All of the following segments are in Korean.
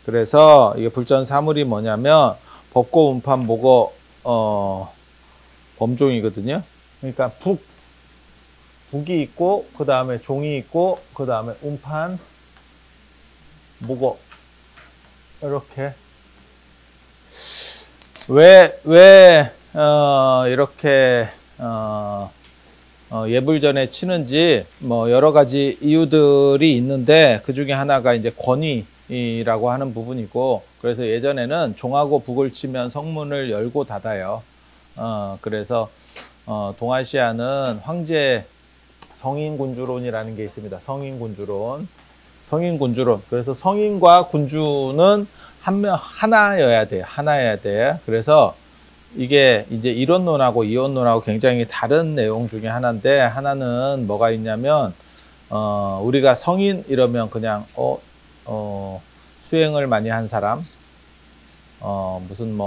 그래서 이게 불전사물이 뭐냐면 법고 운판 목어 범종이거든요. 그러니까 북이 있고 그 다음에 종이 있고 그 다음에 운판 목어 이렇게 왜 이렇게 예불전에 치는지 뭐 여러 가지 이유들이 있는데 그 중에 하나가 이제 권위라고 하는 부분이고, 그래서 예전에는 종하고 북을 치면 성문을 열고 닫아요. 그래서 동아시아는 황제 성인군주론이라는 게 있습니다. 성인군주론. 그래서 성인과 군주는 하나여야 돼요. 하나여야 돼. 그래서 이게 이제 이론론하고 이론론하고 굉장히 다른 내용 중에 하나인데, 하나는 뭐가 있냐면, 우리가 성인 이러면 그냥, 수행을 많이 한 사람, 무슨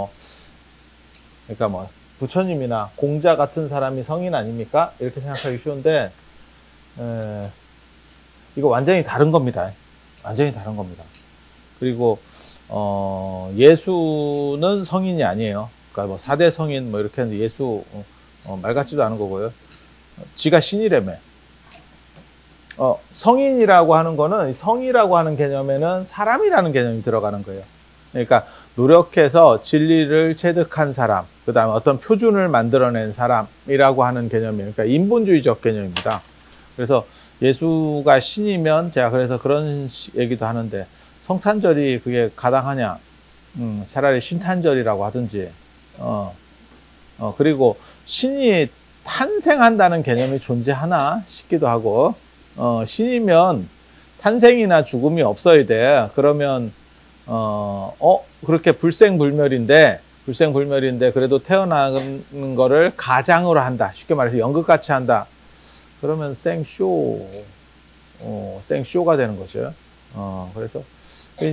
그러니까 부처님이나 공자 같은 사람이 성인 아닙니까? 이렇게 생각하기 쉬운데, 이거 완전히 다른 겁니다. 완전히 다른 겁니다. 그리고, 예수는 성인이 아니에요. 그러니까 4대 성인 이렇게 하는데 예수, 말 같지도 않은 거고요. 지가 신이라며. 성인이라고 하는 거는, 성이라고 하는 개념에는 사람이라는 개념이 들어가는 거예요. 그러니까 노력해서 진리를 체득한 사람, 그 다음에 어떤 표준을 만들어낸 사람이라고 하는 개념이에요. 그러니까 인본주의적 개념입니다. 그래서 예수가 신이면 제가 그래서 그런 얘기도 하는데, 성탄절이 그게 가당하냐? 차라리 신탄절이라고 하든지. 그리고 신이 탄생한다는 개념이 존재하나 싶기도 하고, 신이면 탄생이나 죽음이 없어야 돼. 그러면 그렇게 불생불멸인데 그래도 태어나는 거를 가장으로 한다. 쉽게 말해서 연극같이 한다. 그러면 생쇼가 되는 거죠. 그래서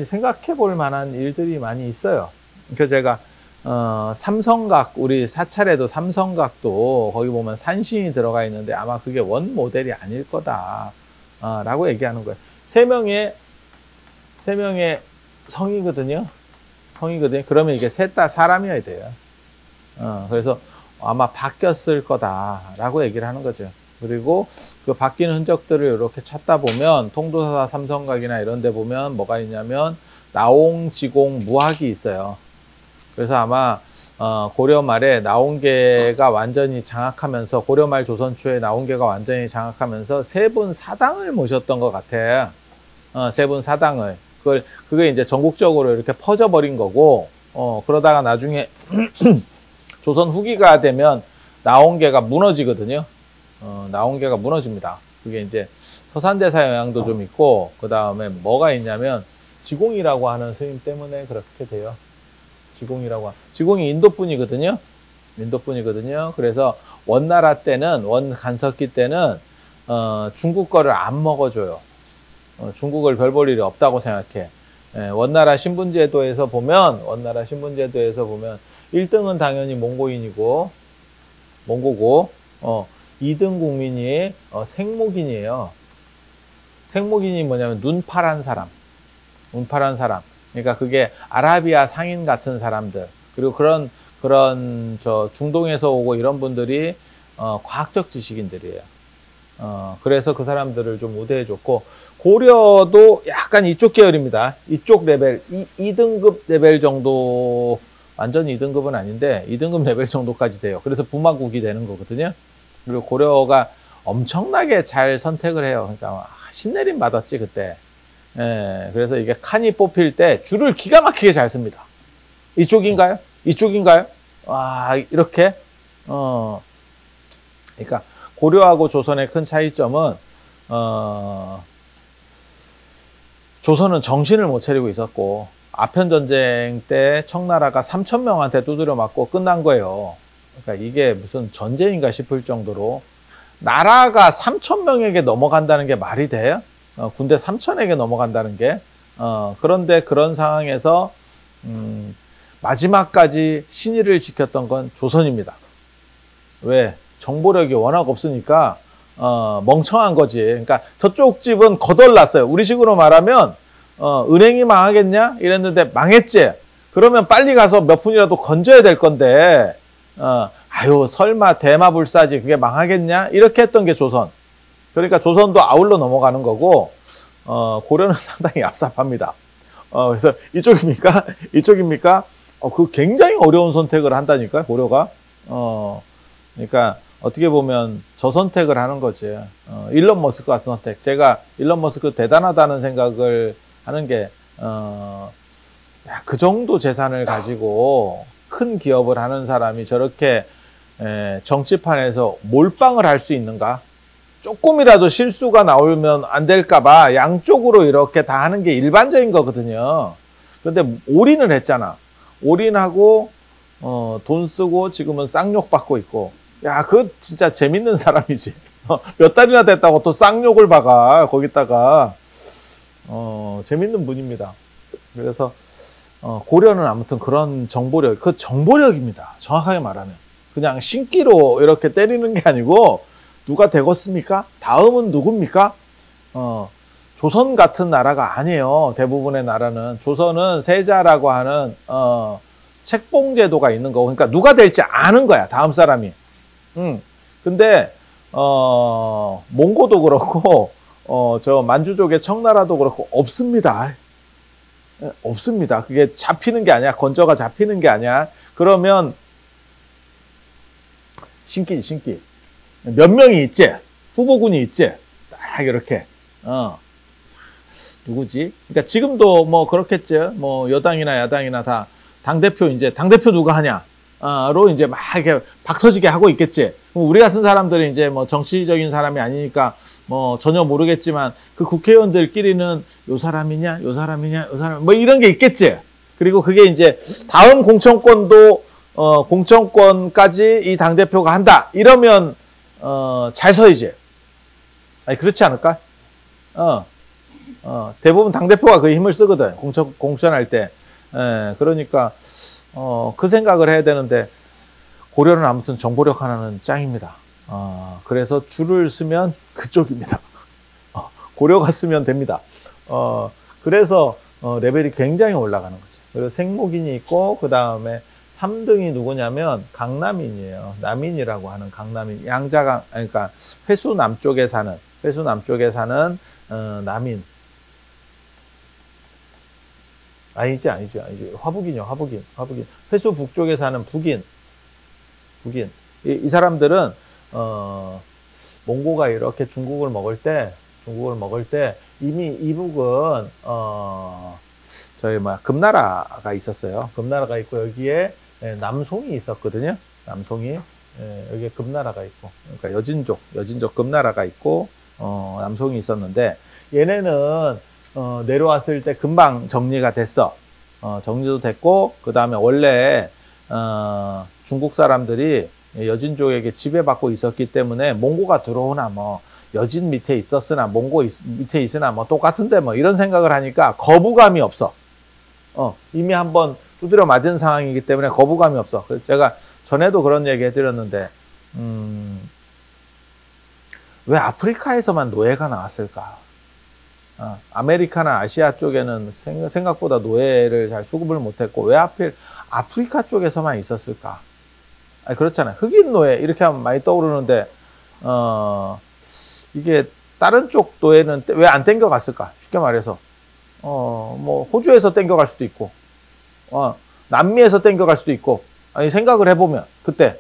생각해 볼 만한 일들이 많이 있어요. 그래서 제가 삼성각, 우리 사찰에도 삼성각도 거기 보면 산신이 들어가 있는데 아마 그게 원 모델이 아닐 거다 라고 얘기하는 거예요. 세 명의 성이거든요. 그러면 이게 셋 다 사람이어야 돼요. 그래서 아마 바뀌었을 거다라고 얘기를 하는 거죠. 그리고 그 바뀌는 흔적들을 이렇게 찾다 보면 통도사사 삼성각이나 이런 데 보면 뭐가 있냐면 나옹, 지공, 무학이 있어요. 그래서 아마 고려 말에 나온계가 완전히 장악하면서, 고려 말 조선 초에 나온계가 완전히 장악하면서 세 분 사당을 모셨던 것 같아. 세 분 사당을. 그게 이제 전국적으로 이렇게 퍼져버린 거고, 그러다가 나중에 조선 후기가 되면 나온계가 무너지거든요. 나온계가 무너집니다. 그게 이제 서산대사 영향도 좀 있고, 그 다음에 뭐가 있냐면 지공이라고 하는 스님 때문에 그렇게 돼요. 지공이 인도분이거든요. 그래서 원나라 때는, 원간석기 때는 중국 거를 안 먹어줘요. 중국을 별 볼 일이 없다고 생각해. 원나라 신분제도에서 보면 1등은 당연히 몽고고 2등 국민이 생목인이에요. 생목인이 뭐냐면 눈 파란 사람. 그러니까 그게 아라비아 상인 같은 사람들, 그리고 그런 중동에서 오고 이런 분들이 과학적 지식인들이에요. 그래서 그 사람들을 좀 우대해줬고, 고려도 약간 이쪽 계열입니다. 이쪽 레벨, 2등급 레벨 정도, 완전 2등급은 아닌데 2등급 레벨 정도까지 돼요. 그래서 부마국이 되는 거거든요. 그리고 고려가 엄청나게 잘 선택을 해요. 그러니까 신내림 받았지 그때. 그래서 이게 칸이 뽑힐 때 줄을 기가 막히게 잘 씁니다. 이쪽인가요? 이렇게. 그러니까 고려하고 조선의 큰 차이점은 조선은 정신을 못 차리고 있었고, 아편전쟁 때 청나라가 3,000명한테 두드려 맞고 끝난 거예요. 그러니까 이게 무슨 전쟁인가 싶을 정도로, 나라가 3,000명에게 넘어간다는 게 말이 돼요? 군대 3,000에게 넘어간다는 게. 그런데 그런 상황에서 마지막까지 신의를 지켰던 건 조선입니다. 왜? 정보력이 워낙 없으니까 멍청한 거지. 그러니까 저쪽 집은 거덜났어요. 우리 식으로 말하면 은행이 망하겠냐? 이랬는데 망했지? 그러면 빨리 가서 몇 푼이라도 건져야 될 건데, 아유, 설마 대마불사지, 그게 망하겠냐? 이렇게 했던 게 조선. 그러니까 조선도 아울러 넘어가는 거고, 고려는 상당히 얍삽합니다. 그래서 이쪽입니까? 이쪽입니까? 그 굉장히 어려운 선택을 한다니까요, 고려가. 그러니까 어떻게 보면 저 선택을 하는 거지. 일론 머스크 같은 선택. 제가 일론 머스크 대단하다는 생각을 하는 게, 그 정도 재산을 가지고 큰 기업을 하는 사람이 저렇게 정치판에서 몰빵을 할 수 있는가? 조금이라도 실수가 나오면 안 될까봐 양쪽으로 이렇게 다 하는 게 일반적인 거거든요. 근데 올인을 했잖아. 올인하고 돈 쓰고 지금은 쌍욕 받고 있고. 야, 그거 진짜 재밌는 사람이지. 몇 달이나 됐다고 또 쌍욕을 박아. 거기다가 재밌는 분입니다. 그래서 고려는 아무튼 그런 정보력, 그 정보력입니다. 정확하게 말하면. 그냥 신기로 이렇게 때리는 게 아니고 누가 되겠습니까? 다음은 누굽니까? 조선 같은 나라가 아니에요. 대부분의 나라는. 조선은 세자라고 하는 책봉 제도가 있는 거고, 그러니까 누가 될지 아는 거야, 다음 사람이. 근데 몽고도 그렇고 저 만주족의 청나라도 그렇고 없습니다. 없습니다. 그게 잡히는 게 아니야. 건져가 잡히는 게 아니야. 그러면 신기지, 신기. 몇 명이 있지? 후보군이 있지? 딱 이렇게. 누구지? 그러니까 지금도 뭐 그렇겠죠. 뭐 여당이나 야당이나 다 당대표 이제 당대표 누가 하냐? 로 이제 막 이렇게 박터지게 하고 있겠지. 우리 같은 사람들이 이제 뭐 정치적인 사람이 아니니까 뭐 전혀 모르겠지만 그 국회의원들끼리는 요 사람이냐, 요 사람이냐, 요 사람 뭐 이런 게 있겠지. 그리고 그게 이제 다음 공천권도 공천권까지 이 당대표가 한다. 이러면 잘 서이지. 아니 그렇지 않을까? 대부분 당대표가 그 힘을 쓰거든. 공천할 때. 그러니까 그 생각을 해야 되는데 고려는 아무튼 정보력 하나는 짱입니다. 그래서 줄을 쓰면 그쪽입니다. 고려가 쓰면 됩니다. 그래서 레벨이 굉장히 올라가는 거죠. 그리고 생목인이 있고 그 다음에 3등이 누구냐면 강남인이에요. 남인이라고 하는 강남인. 양자강, 그러니까 회수 남쪽에 사는 남인. 아니지. 화북인이요, 화북인. 회수 북쪽에 사는 북인. 이 사람들은, 몽고가 이렇게 중국을 먹을 때, 이미 이북은, 금나라가 있었어요. 금나라가 있고, 여기에 남송이 있었거든요. 남송이. 여기에 금나라가 있고. 그러니까 여진족 금나라가 있고, 남송이 있었는데, 얘네는, 내려왔을 때 금방 정리가 됐어. 정리도 됐고, 그 다음에 원래, 중국 사람들이 여진족에게 지배받고 있었기 때문에 몽고가 들어오나 뭐, 여진 밑에 있었으나, 몽고 밑에 있으나 뭐 똑같은데 뭐 이런 생각을 하니까 거부감이 없어. 이미 한번 두드려 맞은 상황이기 때문에 거부감이 없어. 그래서 제가 전에도 그런 얘기 해드렸는데, 왜 아프리카에서만 노예가 나왔을까? 아메리카나 아시아 쪽에는 생각보다 노예를 잘 수급을 못했고 왜 하필 아프리카 쪽에서만 있었을까? 아니, 그렇잖아요. 흑인 노예 이렇게 하면 많이 떠오르는데 이게 다른 쪽 노예는 왜 안 땡겨갔을까? 쉽게 말해서 뭐 호주에서 땡겨갈 수도 있고 남미에서 땡겨갈 수도 있고 아니 생각을 해보면 그때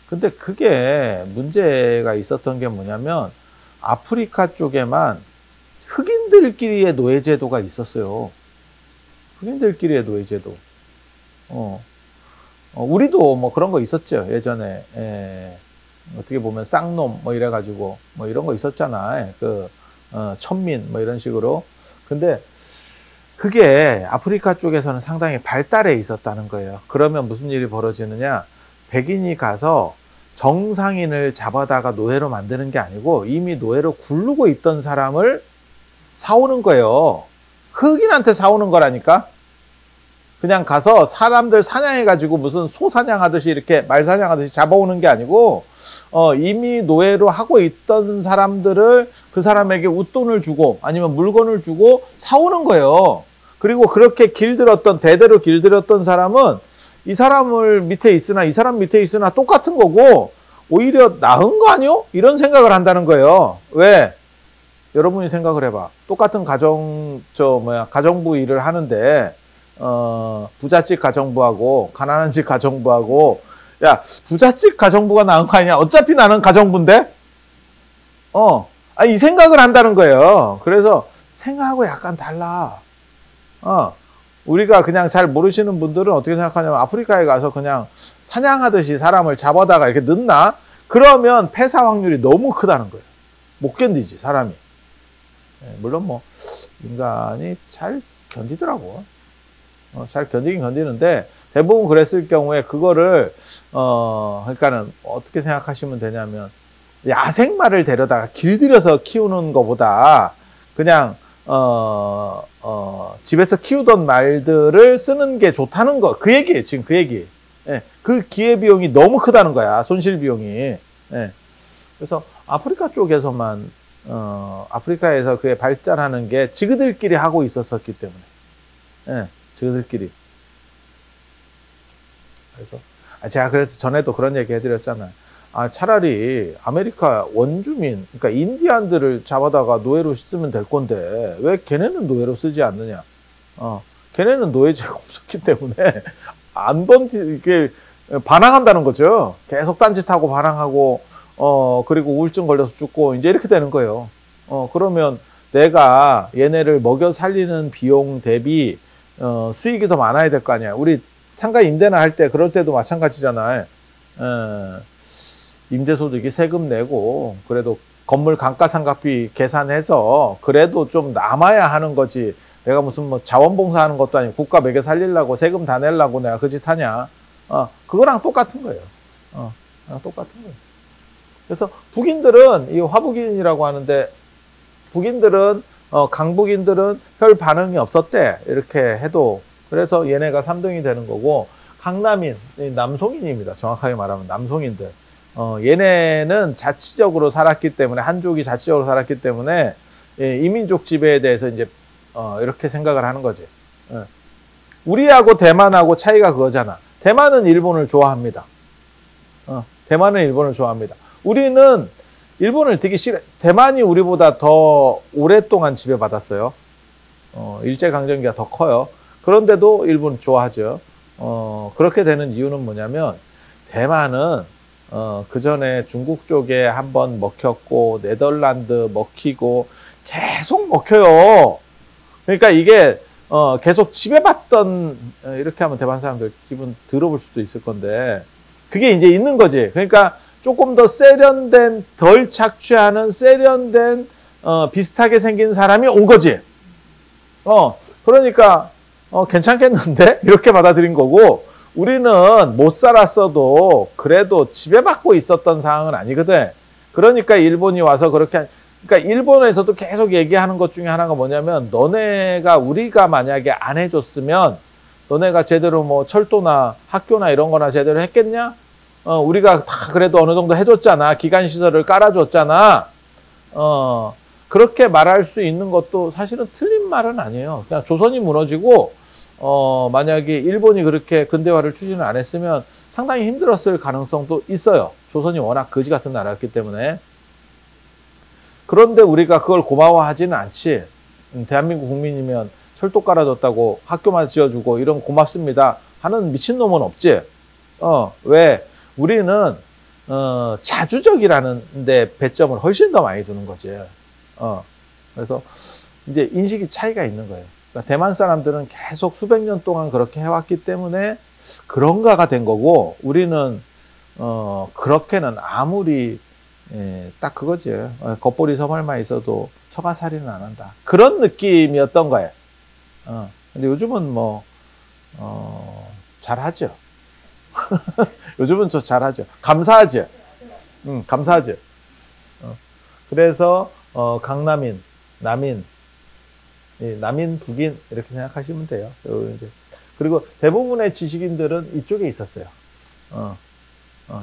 근데 그게 문제가 있었던 게 뭐냐면 아프리카 쪽에만 흑인들끼리의 노예제도가 있었어요. 흑인들끼리의 노예제도. 우리도 뭐 그런 거 있었죠. 예전에. 어떻게 보면 쌍놈 뭐 이래가지고 뭐 이런 거 있었잖아. 천민 뭐 이런 식으로. 근데 그게 아프리카 쪽에서는 상당히 발달해 있었다는 거예요. 그러면 무슨 일이 벌어지느냐. 백인이 가서 정상인을 잡아다가 노예로 만드는 게 아니고 이미 노예로 굴르고 있던 사람을 사오는 거예요. 흑인한테 사오는 거라니까. 그냥 가서 사람들 사냥해가지고 무슨 소 사냥하듯이 이렇게 말 사냥하듯이 잡아오는 게 아니고, 이미 노예로 하고 있던 사람들을 그 사람에게 웃돈을 주고 아니면 물건을 주고 사오는 거예요. 그리고 그렇게 길들였던, 대대로 길들였던 사람은 이 사람을 밑에 있으나 이 사람 밑에 있으나 똑같은 거고 오히려 나은 거 아니요? 이런 생각을 한다는 거예요. 왜? 여러분이 생각을 해봐. 똑같은 가정부 일을 하는데, 부잣집 가정부하고 가난한 집 가정부하고, 야, 부잣집 가정부가 나은 거 아니야? 어차피 나는 가정부인데? 이 생각을 한다는 거예요. 그래서 생각하고 약간 달라. 우리가 그냥 잘 모르시는 분들은 어떻게 생각하냐면 아프리카에 가서 그냥 사냥하듯이 사람을 잡아다가 이렇게 넣나? 그러면 폐사 확률이 너무 크다는 거예요. 못 견디지, 사람이. 물론 뭐 인간이 잘 견디더라고. 잘 견디긴 견디는데 대부분 그랬을 경우에 그거를 그러니까는 어떻게 생각하시면 되냐면 야생마를 데려다가 길들여서 키우는 것보다 그냥 집에서 키우던 말들을 쓰는 게 좋다는 거. 그 얘기예요. 지금 그 얘기. 예, 그 기회비용이 너무 크다는 거야. 손실비용이. 예. 그래서 아프리카 쪽에서만 아프리카에서 그게 발전하는 게 지그들끼리 하고 있었기 때문에. 예, 지그들끼리. 제가 그래서 전에도 그런 얘기 해드렸잖아요. 차라리 아메리카 원주민, 그러니까 인디안들을 잡아다가 노예로 쓰면 될 건데 왜 걔네는 노예로 쓰지 않느냐? 걔네는 노예제가 없었기 때문에 이게 반항한다는 거죠. 계속 딴짓하고 반항하고 그리고 우울증 걸려서 죽고 이제 이렇게 되는 거예요. 그러면 내가 얘네를 먹여 살리는 비용 대비 수익이 더 많아야 될 거 아니야. 우리 상가 임대나 할 때 그럴 때도 마찬가지잖아요. 임대소득이 세금 내고 그래도 건물 감가상각비 계산해서 그래도 좀 남아야 하는 거지. 내가 무슨 뭐 자원봉사하는 것도 아니고 국가 먹여 살리려고 세금 다 내려고 내가 그 짓 하냐. 그거랑 똑같은 거예요. 똑같은 거예요. 그래서 북인들은 이 화북인이라고 하는데 북인들은 강북인들은 별 반응이 없었대. 이렇게 해도. 그래서 얘네가 3등이 되는 거고 강남인, 남송인입니다. 정확하게 말하면 남송인들. 얘네는 자치적으로 살았기 때문에 한족이 자치적으로 살았기 때문에 이민족 지배에 대해서 이제 이렇게 생각을 하는 거지. 우리하고 대만하고 차이가 그거잖아. 대만은 일본을 좋아합니다. 대만은 일본을 좋아합니다. 우리는 일본을 되게 싫어. 대만이 우리보다 더 오랫동안 지배받았어요. 일제강점기가 더 커요. 그런데도 일본 좋아하죠. 그렇게 되는 이유는 뭐냐면 대만은 그 전에 중국 쪽에 한번 먹혔고 네덜란드 먹히고 계속 먹혀요. 그러니까 이게 계속 지배받던 이렇게 하면 대만 사람들 기분 들어볼 수도 있을 건데 그게 이제 있는 거지. 그러니까 조금 더 세련된 덜 착취하는 세련된 비슷하게 생긴 사람이 온 거지. 그러니까 괜찮겠는데 이렇게 받아들인 거고 우리는 못 살았어도 그래도 지배받고 있었던 상황은 아니거든. 그러니까 일본이 와서 그렇게 그러니까 일본에서도 계속 얘기하는 것 중에 하나가 뭐냐면 우리가 만약에 안 해줬으면 너네가 제대로 뭐 철도나 학교나 이런 거나 제대로 했겠냐? 우리가 다 그래도 어느 정도 해줬잖아. 기간시설을 깔아줬잖아. 그렇게 말할 수 있는 것도 사실은 틀린 말은 아니에요. 그냥 조선이 무너지고 만약에 일본이 그렇게 근대화를 추진을 안 했으면 상당히 힘들었을 가능성도 있어요. 조선이 워낙 거지 같은 나라였기 때문에. 그런데 우리가 그걸 고마워하지는 않지. 대한민국 국민이면 철도 깔아줬다고 학교만 지어주고 이런 고맙습니다 하는 미친놈은 없지. 왜? 우리는 자주적이라는 데 배점을 훨씬 더 많이 두는 거지. 그래서 이제 인식이 차이가 있는 거예요. 그러니까 대만 사람들은 계속 수백 년 동안 그렇게 해왔기 때문에 그런가가 된 거고 우리는 그렇게는 아무리 딱 그거지. 겉보리 서말만 있어도 처가살이는 안 한다. 그런 느낌이었던 거예요. 근데 요즘은 뭐 잘하죠. 요즘은 저 잘하죠. 감사하죠. 감사하죠. 그래서 남인, 북인 이렇게 생각하시면 돼요. 이제 그리고 대부분의 지식인들은 이쪽에 있었어요.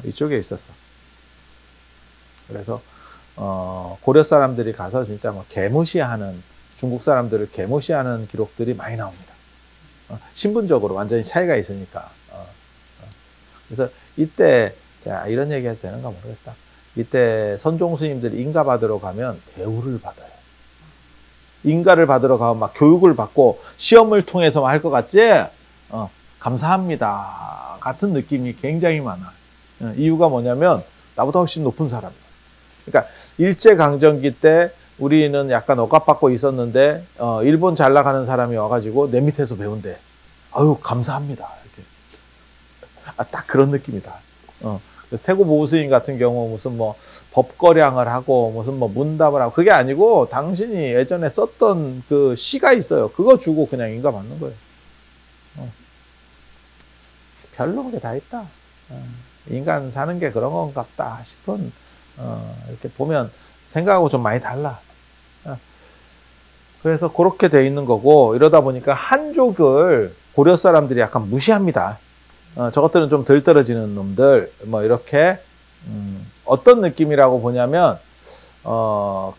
이쪽에 있었어. 그래서 고려 사람들이 가서 진짜 뭐 개무시하는, 중국 사람들을 개무시하는 기록들이 많이 나옵니다. 신분적으로 완전히 차이가 있으니까. 그래서 이때, 자, 이런 얘기 해도 되는가 모르겠다. 이때 선종 스님들이 인가 받으러 가면 대우를 받아요. 인가를 받으러 가면 막 교육을 받고 시험을 통해서 할 것 같지? 감사합니다. 같은 느낌이 굉장히 많아. 이유가 뭐냐면 나보다 훨씬 높은 사람이야. 그러니까 일제강점기 때 우리는 약간 억압받고 있었는데 일본 잘 나가는 사람이 와가지고 내 밑에서 배운대. 아유 감사합니다. 이렇게. 딱 그런 느낌이다. 그래서 태고 보우스님 같은 경우 무슨 뭐 법거량을 하고 무슨 뭐 문답을 하고 그게 아니고 당신이 예전에 썼던 그 시가 있어요. 그거 주고 그냥 인가 받는 거예요. 별로 그게 다 있다. 인간 사는 게 그런 건갑다 싶은 이렇게 보면 생각하고 좀 많이 달라. 그래서 그렇게 돼 있는 거고 이러다 보니까 한족을 고려 사람들이 약간 무시합니다. 저것들은 좀 덜 떨어지는 놈들 뭐 이렇게 어떤 느낌이라고 보냐면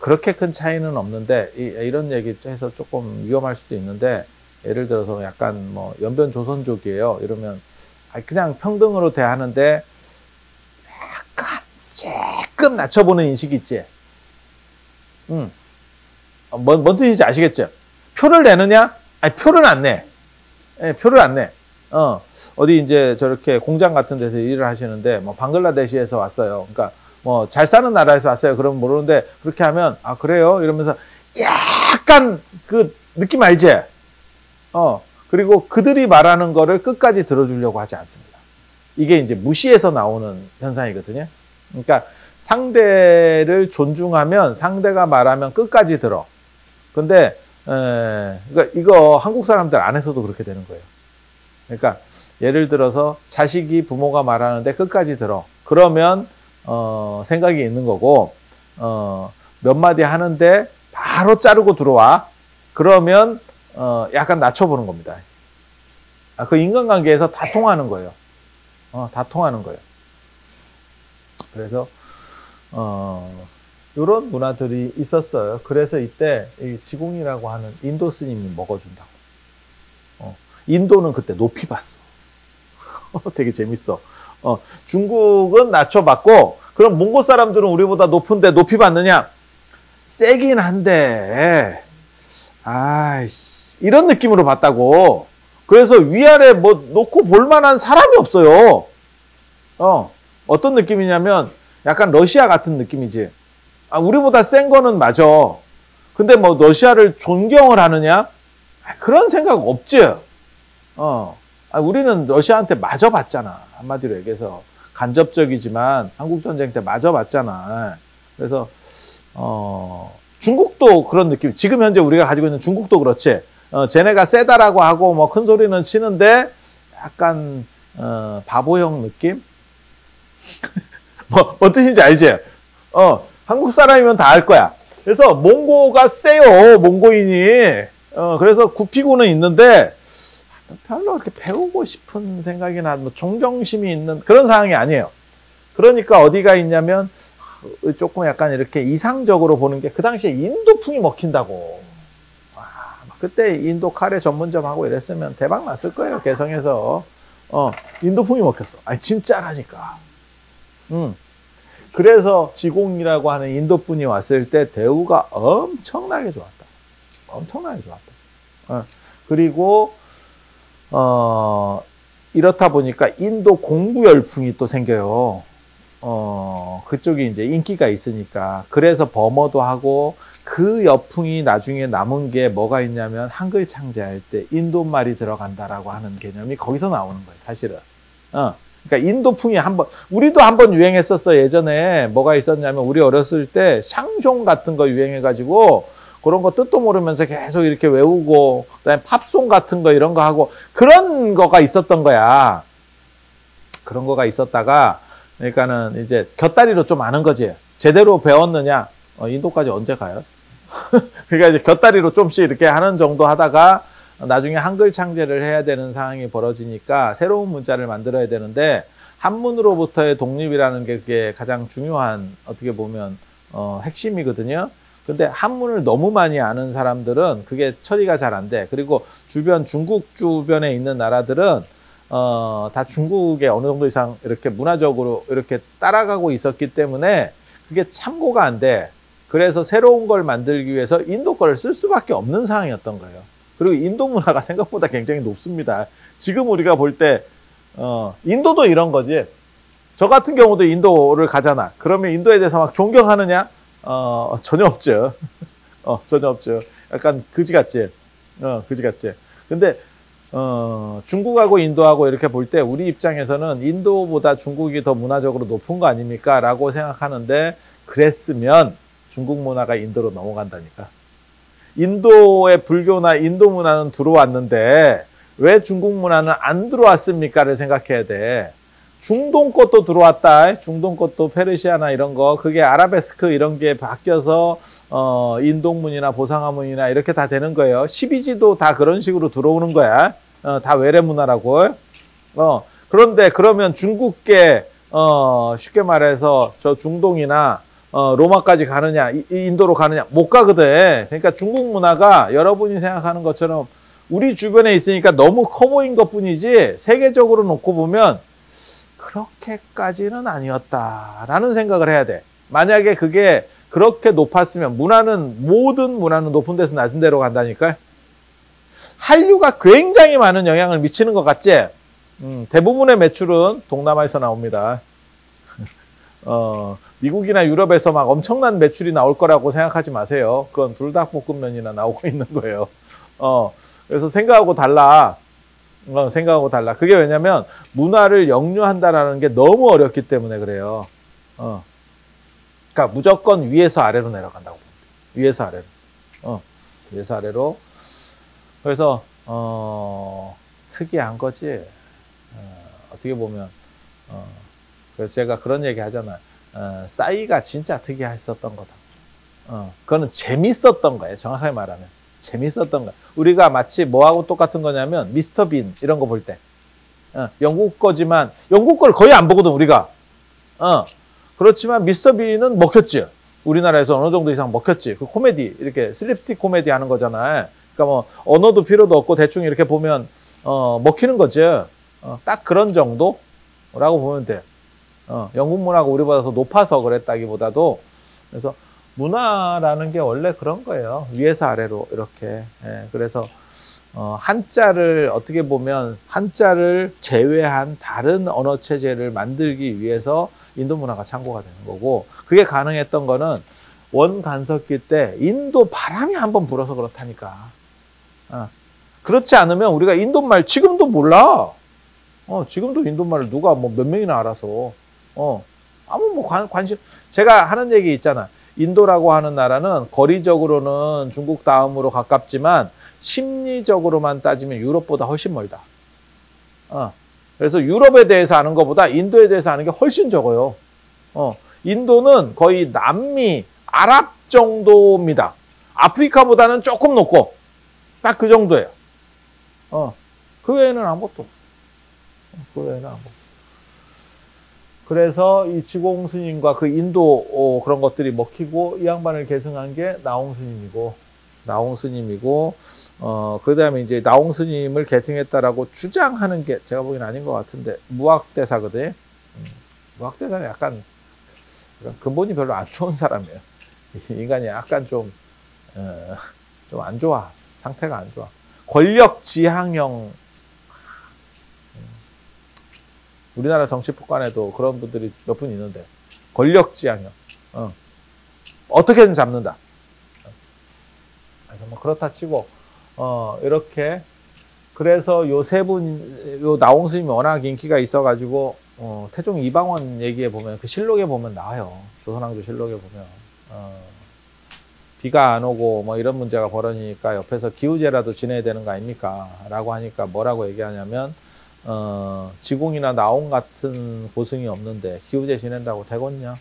그렇게 큰 차이는 없는데 이런 얘기 해서 조금 위험할 수도 있는데 예를 들어서 약간 뭐 연변 조선족이에요 이러면 그냥 평등으로 대하는데 약간 조금 낮춰보는 인식이 있지. 뭔 뜻인지 아시겠죠? 표를 내느냐? 아니 표를 안 내. 예, 표를 안 내. 어디 이제 저렇게 공장 같은 데서 일을 하시는데 뭐 방글라데시에서 왔어요. 그러니까 뭐 잘 사는 나라에서 왔어요. 그러면 모르는데 그렇게 하면 아 그래요? 이러면서 약간 그 느낌 알지? 그리고 그들이 말하는 거를 끝까지 들어주려고 하지 않습니다. 이게 이제 무시해서 나오는 현상이거든요. 그러니까 상대를 존중하면 상대가 말하면 끝까지 들어. 근데 그러니까 이거 한국 사람들 안에서도 그렇게 되는 거예요. 그러니까 예를 들어서 자식이 부모가 말하는데 끝까지 들어. 그러면 생각이 있는 거고 몇 마디 하는데 바로 자르고 들어와. 그러면 약간 낮춰보는 겁니다. 그 인간관계에서 다 통하는 거예요. 다 통하는 거예요. 그래서 이런 문화들이 있었어요. 그래서 이때 이 지공이라고 하는 인도 스님이 먹어준다고. 인도는 그때 높이 봤어. 되게 재밌어. 중국은 낮춰봤고 그럼 몽골 사람들은 우리보다 높은데 높이 받느냐? 세긴 한데 아이씨 이런 느낌으로 봤다고. 그래서 위아래 뭐 놓고 볼만한 사람이 없어요. 어떤 느낌이냐면 약간 러시아 같은 느낌이지. 우리보다 센 거는 맞아. 근데 뭐 러시아를 존경을 하느냐? 그런 생각 없지. 우리는 러시아한테 맞아봤잖아. 한마디로 얘기해서 간접적이지만 한국 전쟁 때 맞아봤잖아. 그래서 중국도 그런 느낌. 지금 현재 우리가 가지고 있는 중국도 그렇지. 쟤네가 세다라고 하고 뭐 큰 소리는 치는데 약간 바보형 느낌? 뭐 뜻인지 알지? 한국 사람이면 다 알 거야. 그래서 몽고가 세요. 몽고인이. 그래서 굽히고는 있는데 별로 그렇게 배우고 싶은 생각이나 뭐 존경심이 있는 그런 상황이 아니에요. 그러니까 어디가 있냐면 조금 약간 이렇게 이상적으로 보는 게 그 당시에 인도풍이 먹힌다고. 그때 인도 카레 전문점 하고 이랬으면 대박 났을 거예요. 개성에서. 인도풍이 먹혔어. 아니 진짜라니까. 그래서 지공이라고 하는 인도분이 왔을 때 대우가 엄청나게 좋았다. 엄청나게 좋았다. 그리고 이렇다 보니까 인도 공부 열풍이 또 생겨요. 그쪽이 이제 인기가 있으니까. 그래서 범어도 하고 그 여풍이 나중에 남은 게 뭐가 있냐면 한글 창제할 때 인도말이 들어간다라고 하는 개념이 거기서 나오는 거예요, 사실은. 그러니까 인도풍이 우리도 한번 유행했었어. 예전에 뭐가 있었냐면 우리 어렸을 때 샹숑 같은 거 유행해가지고 그런 거 뜻도 모르면서 계속 이렇게 외우고 그다음에 팝송 같은 거 이런 거 하고 그런 거가 있었던 거야. 그런 거가 있었다가 그러니까는 이제 곁다리로 좀 아는 거지. 제대로 배웠느냐? 인도까지 언제 가요? 그러니까 이제 곁다리로 좀씩 이렇게 하는 정도 하다가 나중에 한글 창제를 해야 되는 상황이 벌어지니까 새로운 문자를 만들어야 되는데 한문으로부터의 독립이라는 게 그게 가장 중요한 어떻게 보면 핵심이거든요. 근데 한문을 너무 많이 아는 사람들은 그게 처리가 잘 안 돼. 그리고 중국 주변에 있는 나라들은 다 중국에 어느 정도 이상 이렇게 문화적으로 이렇게 따라가고 있었기 때문에 그게 참고가 안 돼. 그래서 새로운 걸 만들기 위해서 인도 거를 쓸 수밖에 없는 상황이었던 거예요. 그리고 인도 문화가 생각보다 굉장히 높습니다. 지금 우리가 볼 때 인도도 이런 거지. 저 같은 경우도 인도를 가잖아. 그러면 인도에 대해서 막 존경하느냐? 전혀 없죠. 전혀 없죠. 약간 그지 같지. 그지 같지. 근데 중국하고 인도하고 이렇게 볼 때 우리 입장에서는 인도보다 중국이 더 문화적으로 높은 거 아닙니까? 라고 생각하는데 그랬으면 중국 문화가 인도로 넘어간다니까. 인도의 불교나 인도 문화는 들어왔는데 왜 중국 문화는 안 들어왔습니까를 생각해야 돼. 중동 것도 들어왔다. 중동 것도 페르시아나 이런 거 그게 아라베스크 이런 게 바뀌어서 인동문이나 보상화문이나 이렇게 다 되는 거예요. 12지도 다 그런 식으로 들어오는 거야. 다 외래 문화라고. 그런데 그러면 중국계 쉽게 말해서 저 중동이나 로마까지 가느냐, 인도로 가느냐, 못 가거든. 그러니까 중국 문화가 여러분이 생각하는 것처럼 우리 주변에 있으니까 너무 커 보인 것 뿐이지, 세계적으로 놓고 보면 그렇게까지는 아니었다라는 생각을 해야 돼. 만약에 그게 그렇게 높았으면, 모든 문화는 높은 데서 낮은 데로 간다니까. 한류가 굉장히 많은 영향을 미치는 것 같지? 대부분의 매출은 동남아에서 나옵니다. 미국이나 유럽에서 막 엄청난 매출이 나올 거라고 생각하지 마세요. 그건 불닭볶음면이나 나오고 있는 거예요. 그래서 생각하고 달라. 생각하고 달라. 그게 왜냐면 문화를 역류한다라는 게 너무 어렵기 때문에 그래요. 그러니까 무조건 위에서 아래로 내려간다고. 위에서 아래로. 위에서 아래로. 그래서 특이한 거지. 어떻게 보면 그래서 제가 그런 얘기 하잖아요. 싸이가 진짜 특이했었던 거다. 그거는 재밌었던 거예요. 정확하게 말하면. 재밌었던 거예요. 우리가 마치 뭐하고 똑같은 거냐면 미스터 빈 이런 거 볼 때. 영국 거지만 영국 걸 거의 안 보거든 우리가. 그렇지만 미스터 빈은 먹혔지. 우리나라에서 어느 정도 이상 먹혔지. 그 코미디 이렇게 슬립스틱 코미디 하는 거잖아요. 그러니까 뭐 언어도 필요도 없고 대충 이렇게 보면 먹히는 거지. 딱 그런 정도라고 보면 돼. 영국 문화가 우리보다 더 높아서 그랬다기보다도. 그래서 문화라는 게 원래 그런 거예요. 위에서 아래로 이렇게. 그래서 한자를 어떻게 보면 한자를 제외한 다른 언어 체제를 만들기 위해서 인도 문화가 참고가 되는 거고, 그게 가능했던 거는 원간섭기 때 인도 바람이 한번 불어서 그렇다니까. 그렇지 않으면 우리가 인도말 지금도 몰라. 지금도 인도말을 누가 뭐 몇 명이나 알아서. 아무 뭐 관심. 제가 하는 얘기 있잖아. 인도라고 하는 나라는 거리적으로는 중국 다음으로 가깝지만 심리적으로만 따지면 유럽보다 훨씬 멀다. 그래서 유럽에 대해서 아는 것보다 인도에 대해서 아는 게 훨씬 적어요. 인도는 거의 남미, 아랍 정도입니다. 아프리카보다는 조금 높고 딱 그 정도예요. 그 외에는 아무것도. 그 외에는 아무것도. 그래서 이 지공 스님과 그 인도 그런 것들이 먹히고 이 양반을 계승한 게 나홍 스님이고, 그 다음에 이제 나홍 스님을 계승했다라고 주장하는 게 제가 보기엔 아닌 것 같은데, 무학대사거든요. 무학대사는 약간 근본이 별로 안 좋은 사람이에요. 인간이 약간 좀 안 좋아. 상태가 안 좋아. 권력 지향형. 우리나라 정치폭관에도 그런 분들이 몇 분 있는데, 권력 지향형. 어떻게든 잡는다. 그래서 뭐 그렇다 치고, 이렇게. 그래서 요 세 분, 요 나홍 스님이 워낙 인기가 있어가지고, 태종 이방원 얘기에 보면, 그 실록에 보면 나와요. 조선왕조 실록에 보면. 비가 안 오고 뭐 이런 문제가 벌어지니까 옆에서 기우제라도 지내야 되는 거 아닙니까? 라고 하니까 뭐라고 얘기하냐면, 지공이나 나홍 같은 고승이 없는데 기우제 지낸다고 되겠냐?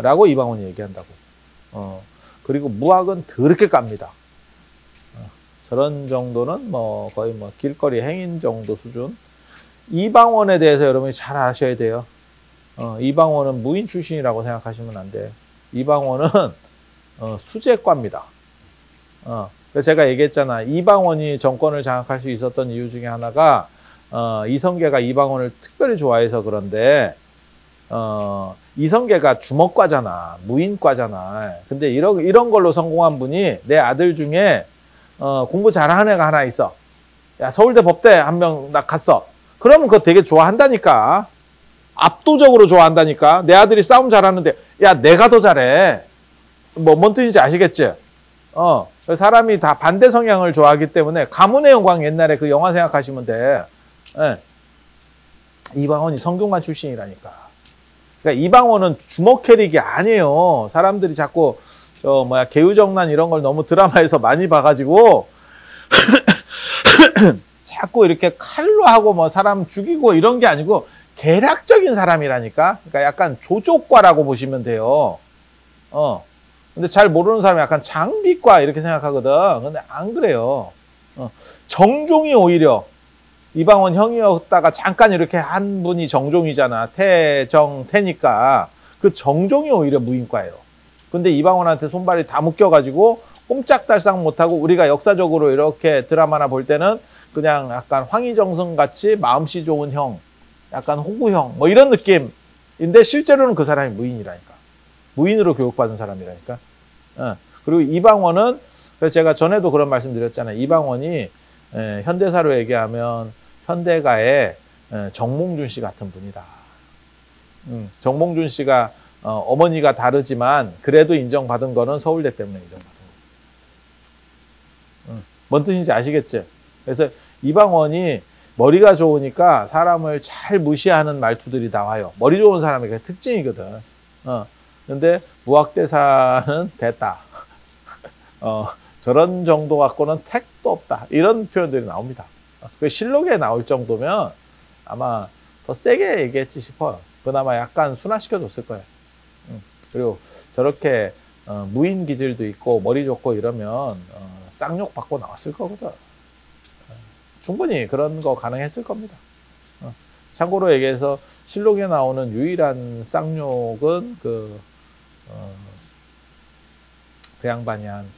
라고 이방원이 얘기한다고. 그리고 무학은 더럽게 깝니다. 저런 정도는 뭐 거의 뭐 길거리 행인 정도 수준. 이방원에 대해서 여러분이 잘 아셔야 돼요. 이방원은 무인 출신이라고 생각하시면 안 돼요. 이방원은 수재과입니다. 그래서 제가 얘기했잖아. 이방원이 정권을 장악할 수 있었던 이유 중에 하나가 이성계가 이방원을 특별히 좋아해서 그런데 이성계가 주먹과잖아. 무인과잖아. 근데 이런 걸로 성공한 분이 내 아들 중에 공부 잘하는 애가 하나 있어. 야, 서울대 법대 한 명 나 갔어. 그러면 그거 되게 좋아한다니까. 압도적으로 좋아한다니까. 내 아들이 싸움 잘하는데 야, 내가 더 잘해. 뭔 뜻인지 아시겠지? 사람이 다 반대 성향을 좋아하기 때문에 가문의 영광 옛날에 그 영화 생각하시면 돼. 예. 이방원이 성균관 출신이라니까. 그러니까 이방원은 주먹 캐릭이 아니에요. 사람들이 자꾸 개우정난 이런 걸 너무 드라마에서 많이 봐가지고 자꾸 이렇게 칼로 하고 뭐 사람 죽이고 이런 게 아니고 계략적인 사람이라니까. 그러니까 약간 조족과라고 보시면 돼요. 근데 잘 모르는 사람이 약간 장비과 이렇게 생각하거든. 근데 안 그래요. 정종이 오히려 이방원 형이었다가 잠깐 이렇게 한 분이 정종이잖아. 태니까 그 정종이 오히려 무인과예요. 근데 이방원한테 손발이 다 묶여가지고 꼼짝달싹 못하고 우리가 역사적으로 이렇게 드라마나 볼 때는 그냥 약간 황희정성 같이 마음씨 좋은 형, 약간 호구형 뭐 이런 느낌인데 실제로는 그 사람이 무인이라니까. 무인으로 교육받은 사람이라니까. 그리고 이방원은 그래서 제가 전에도 그런 말씀 드렸잖아요. 이방원이 현대사로 얘기하면 현대가의 정몽준 씨 같은 분이다. 정몽준 씨가 어머니가 다르지만 그래도 인정받은 거는 서울대 때문에 인정받은 거예요. 뭔 뜻인지 아시겠지? 그래서 이방원이 머리가 좋으니까 사람을 잘 무시하는 말투들이 나와요. 머리 좋은 사람의 그 특징이거든. 근데 무학대사는 됐다. 저런 정도 갖고는 택도 없다. 이런 표현들이 나옵니다. 그 실록에 나올 정도면 아마 더 세게 얘기했지 싶어요. 그나마 약간 순화시켜줬을 거예요. 그리고 저렇게 무인 기질도 있고 머리 좋고 이러면 쌍욕 받고 나왔을 거거든. 충분히 그런 거 가능했을 겁니다. 참고로 얘기해서 실록에 나오는 유일한 쌍욕은 그 양반이 한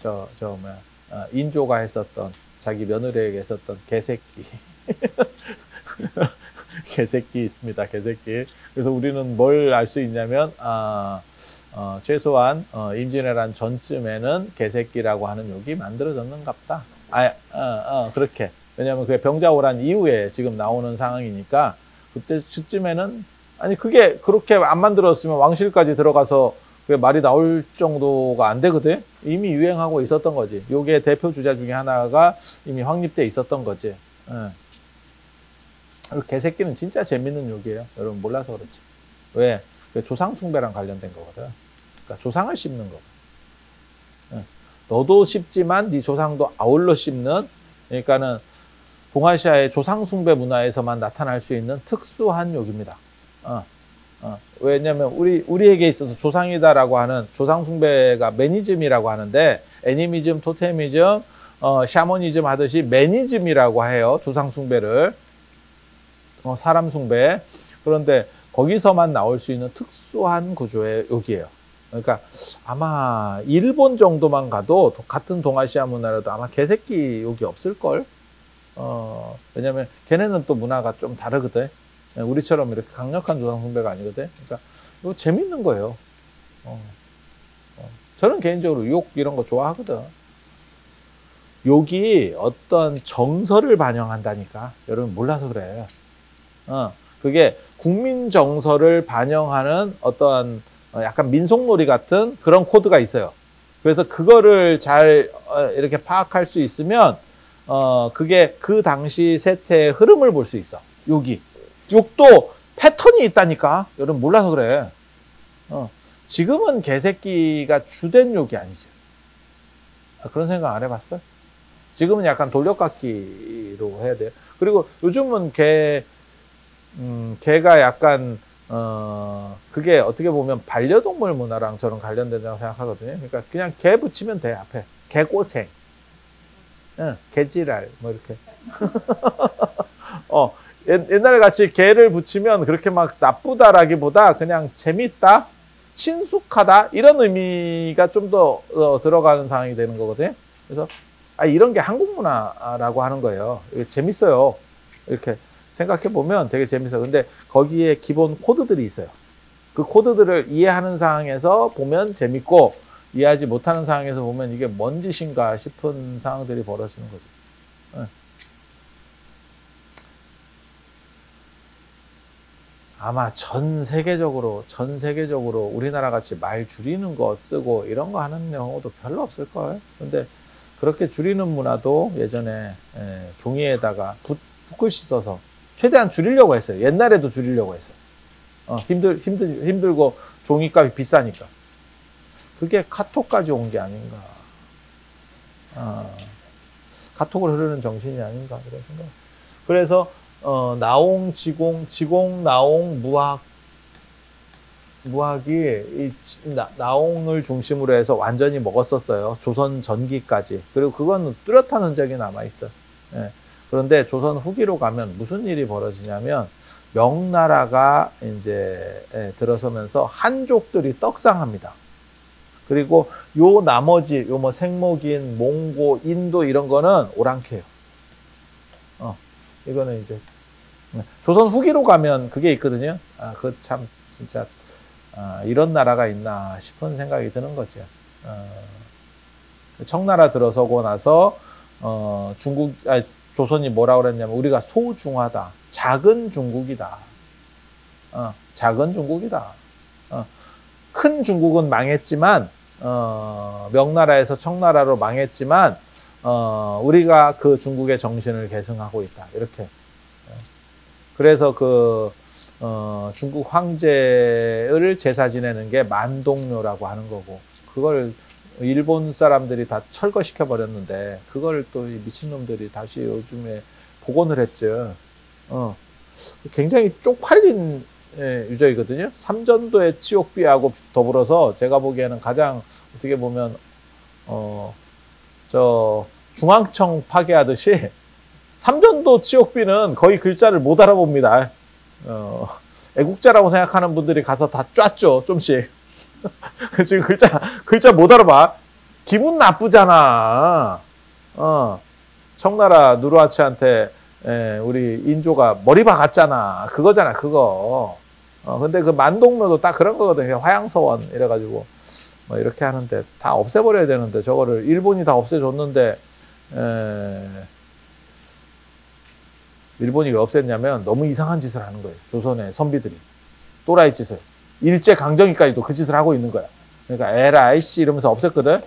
인조가 했었던 자기 며느리에게 했었던 개새끼. 개새끼 있습니다. 개새끼. 그래서 우리는 뭘 알 수 있냐면 최소한 임진왜란 전쯤에는 개새끼라고 하는 욕이 만들어졌는갑다. 그렇게. 왜냐하면 그게 병자호란 이후에 지금 나오는 상황이니까 그때쯤에는 아니 그게 그렇게 안 만들었으면 왕실까지 들어가서 그게 말이 나올 정도가 안 되거든. 이미 유행하고 있었던 거지. 요게 대표 주자 중에 하나가 이미 확립돼 있었던 거지. 그리고 개새끼는 진짜 재밌는 욕이에요. 여러분 몰라서 그렇지. 왜? 조상 숭배랑 관련된 거거든. 그러니까 조상을 씹는 거. 너도 씹지만 네 조상도 아울러 씹는. 그러니까는 동아시아의 조상 숭배 문화에서만 나타날 수 있는 특수한 욕입니다. 왜냐면 우리에게 있어서 조상이다라고 하는 조상 숭배가 매니즘이라고 하는데 애니미즘, 토테미즘, 샤머니즘 하듯이 매니즘이라고 해요. 조상 숭배를. 사람 숭배. 그런데 거기서만 나올 수 있는 특수한 구조의 욕이에요. 그러니까 아마 일본 정도만 가도 같은 동아시아 문화라도 아마 개새끼 욕이 없을걸. 왜냐면 걔네는 또 문화가 좀 다르거든. 우리처럼 이렇게 강력한 조상 숭배가 아니거든. 그러니까 이거 재밌는 거예요. 저는 개인적으로 욕 이런 거 좋아하거든. 욕이 어떤 정서를 반영한다니까. 여러분 몰라서 그래. 그게 국민 정서를 반영하는 어떤 약간 민속놀이 같은 그런 코드가 있어요. 그래서 그거를 잘 이렇게 파악할 수 있으면 그게 그 당시 세태의 흐름을 볼 수 있어. 욕도 패턴이 있다니까. 여러분 몰라서 그래. 지금은 개새끼가 주된 욕이 아니지. 그런 생각 안 해봤어? 지금은 약간 돌려깎기로 해야 돼요. 그리고 요즘은 개가 약간 그게 어떻게 보면 반려동물 문화랑 저는 관련된다고 생각하거든요. 그러니까 그냥 개 붙이면 돼. 앞에 개고생. 응, 개지랄 뭐 이렇게. 옛날에 같이 개를 붙이면 그렇게 막 나쁘다라기보다 그냥 재밌다, 친숙하다 이런 의미가 좀 더 들어가는 상황이 되는 거거든요. 그래서 이런 게 한국 문화라고 하는 거예요. 재밌어요. 이렇게 생각해 보면 되게 재밌어요. 근데 거기에 기본 코드들이 있어요. 그 코드들을 이해하는 상황에서 보면 재밌고, 이해하지 못하는 상황에서 보면 이게 뭔 짓인가 싶은 상황들이 벌어지는 거죠. 아마 전 세계적으로 우리나라 같이 말 줄이는 거 쓰고 이런 거 하는 경우도 별로 없을 거예요. 근데 그렇게 줄이는 문화도 예전에 종이에다가 붓글씨 써서 최대한 줄이려고 했어요. 옛날에도 줄이려고 했어요. 힘들고 종이값이 비싸니까. 그게 카톡까지 온 게 아닌가. 카톡을 흐르는 정신이 아닌가 그런 생각. 그래서 나옹, 지공, 나옹, 무학이 나옹을 중심으로 해서 완전히 먹었었어요. 조선 전기까지. 그리고 그건 뚜렷한 흔적이 남아있어. 예. 그런데 조선 후기로 가면 무슨 일이 벌어지냐면, 명나라가 이제 들어서면서 한족들이 떡상합니다. 그리고 요 나머지 요 뭐 생목인, 몽고, 인도 이런 거는 오랑캐예요. 이거는 이제 조선 후기로 가면 그게 있거든요. 그 참 진짜 이런 나라가 있나 싶은 생각이 드는 거죠. 청나라 들어서고 나서 조선이 뭐라 그랬냐면, 우리가 소중하다, 작은 중국이다. 작은 중국이다. 큰 중국은 망했지만, 명나라에서 청나라로 망했지만, 우리가 그 중국의 정신을 계승하고 있다. 이렇게. 그래서 중국 황제를 제사 지내는 게 만동묘라고 하는 거고, 그걸 일본 사람들이 다 철거시켜 버렸는데, 그걸 또 미친놈들이 다시 요즘에 복원을 했죠. 굉장히 쪽팔린 유적이거든요. 삼전도의 치옥비하고 더불어서 제가 보기에는 가장, 어떻게 보면 중앙청 파괴하듯이 삼전도 치옥비는 거의 글자를 못 알아봅니다. 애국자라고 생각하는 분들이 가서 다 쪼았죠, 좀씩. 지금 글자 못 알아봐. 기분 나쁘잖아. 청나라 누르하치한테 우리 인조가 머리 박았잖아. 그거잖아, 그거. 근데 그 만동묘도 딱 그런 거거든요. 화양서원 이래가지고 뭐 이렇게 하는데, 다 없애버려야 되는데, 저거를 일본이 다 없애줬는데, 일본이 왜 없앴냐면 너무 이상한 짓을 하는 거예요. 조선의 선비들이 또라이 짓을, 일제 강점기까지도 그 짓을 하고 있는 거야. 그러니까 에라이 씨 이러면서 없앴거든.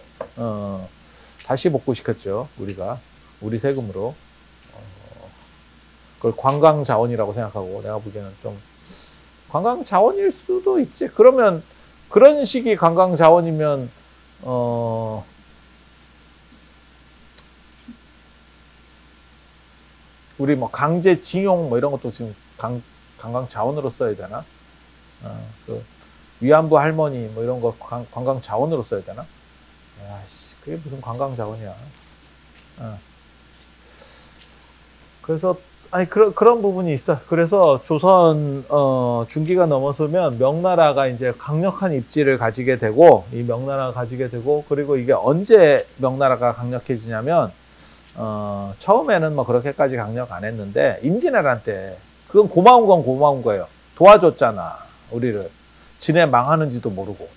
다시 복구시켰죠, 우리가, 우리 세금으로. 그걸 관광 자원이라고 생각하고, 내가 보기에는 좀 관광 자원일 수도 있지. 그러면 그런 식의 관광 자원이면 우리 뭐 강제징용 뭐 이런 것도 지금 관광 자원으로 써야 되나? 그 위안부 할머니 뭐 이런 거 관광 자원으로 써야 되나? 야씨, 그게 무슨 관광 자원이야? 그래서 그런 부분이 있어. 그래서 조선 중기가 넘어서면 명나라가 이제 강력한 입지를 가지게 되고, 이 명나라가 가지게 되고, 그리고 이게 언제 명나라가 강력해지냐면, 처음에는 뭐 그렇게까지 강력 안 했는데, 임진왜란 때, 그건 고마운 건 고마운 거예요. 도와줬잖아, 우리를. 지네 망하는지도 모르고.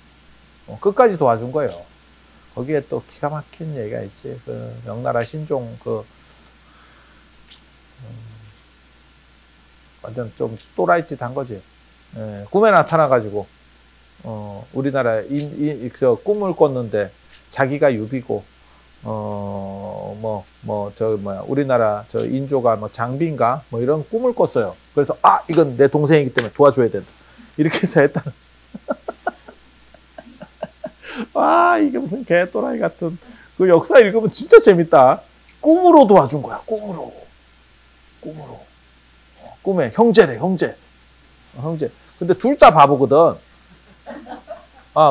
끝까지 도와준 거예요. 거기에 또 기가 막힌 얘기가 있지. 그 명나라 신종 완전 좀 또라이 짓 한 거지. 꿈에 나타나가지고, 우리나라에 꿈을 꿨는데, 자기가 유비고, 우리나라 인조가 뭐 장비인가? 뭐 이런 꿈을 꿨어요. 그래서, 이건 내 동생이기 때문에 도와줘야 된다. 이렇게 해서 했다는. 와, 이게 무슨 개 또라이 같은. 그 역사 읽으면 진짜 재밌다. 꿈으로 도와준 거야, 꿈으로. 꿈에 형제래, 형제. 근데 둘 다 바보거든.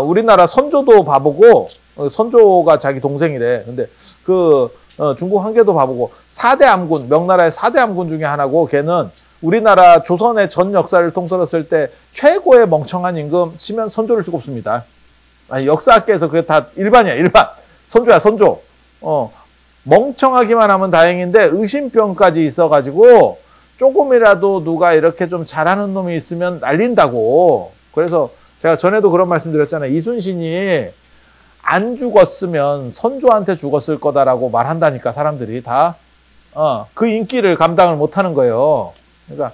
우리나라 선조도 바보고, 선조가 자기 동생이래. 근데 그 중국 한계도 봐보고 4대 암군, 명나라의 4대 암군 중에 하나고 걔는 우리나라 조선의 전 역사를 통틀었을 때 최고의 멍청한 임금 치면 선조를 꼽습니다. 아니, 역사학계에서 그게 다 일반이야, 일반. 선조야, 선조. 멍청하기만 하면 다행인데 의심병까지 있어가지고 조금이라도 누가 이렇게 좀 잘하는 놈이 있으면 날린다고. 그래서 제가 전에도 그런 말씀 드렸잖아요. 이순신이 안 죽었으면 선조한테 죽었을 거다라고 말한다니까, 사람들이 다. 그 인기를 감당을 못하는 거예요. 그러니까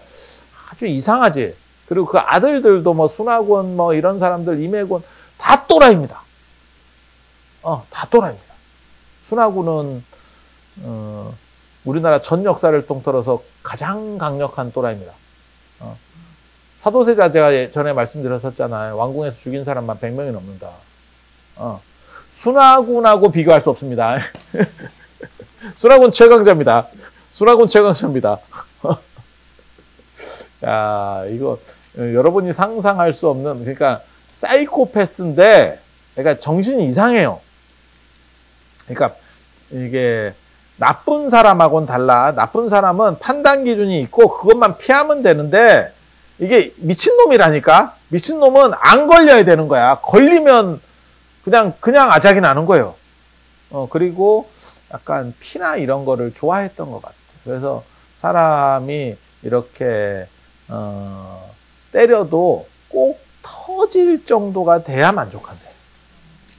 아주 이상하지. 그리고 그 아들들도 뭐 순하군 뭐 이런 사람들, 임해군 다 또라이입니다. 다 또라이입니다. 순하군은 우리나라 전 역사를 통틀어서 가장 강력한 또라이입니다. 사도세자 제가 전에 말씀드렸었잖아요. 왕궁에서 죽인 사람만 100명이 넘는다. 순하군하고 비교할 수 없습니다. 순하군 최강자입니다. 순하군 최강자입니다. 야, 이거 여러분이 상상할 수 없는, 그러니까 사이코패스인데, 그러니까 정신이 이상해요. 그러니까 이게 나쁜 사람하고는 달라. 나쁜 사람은 판단 기준이 있고 그것만 피하면 되는데, 이게 미친놈이라니까. 미친놈은 안 걸려야 되는 거야. 걸리면 그냥 아작이 나는 거예요. 그리고 약간 피나 이런 거를 좋아했던 것 같아. 그래서 사람이 이렇게 때려도 꼭 터질 정도가 돼야 만족한대.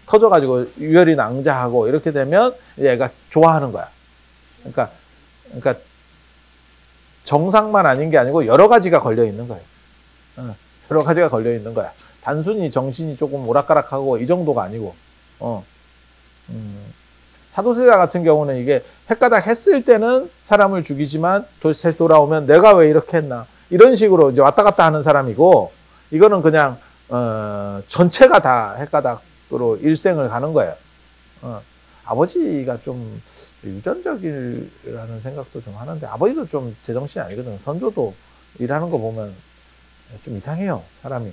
터져가지고 유혈이 낭자하고 이렇게 되면 얘가 좋아하는 거야. 그러니까 정상만 아닌 게 아니고 여러 가지가 걸려 있는 거예요. 여러 가지가 걸려 있는 거야. 단순히 정신이 조금 오락가락하고 이 정도가 아니고. 사도세자 같은 경우는 이게 헷가닥 했을 때는 사람을 죽이지만 다시 돌아오면 내가 왜 이렇게 했나, 이런 식으로 이제 왔다 갔다 하는 사람이고, 이거는 그냥 전체가 다 헷가닥으로 일생을 가는 거예요. 아버지가 좀 유전적이라는 생각도 좀 하는데, 아버지도 좀 제정신이 아니거든. 선조도 일하는 거 보면 좀 이상해요, 사람이.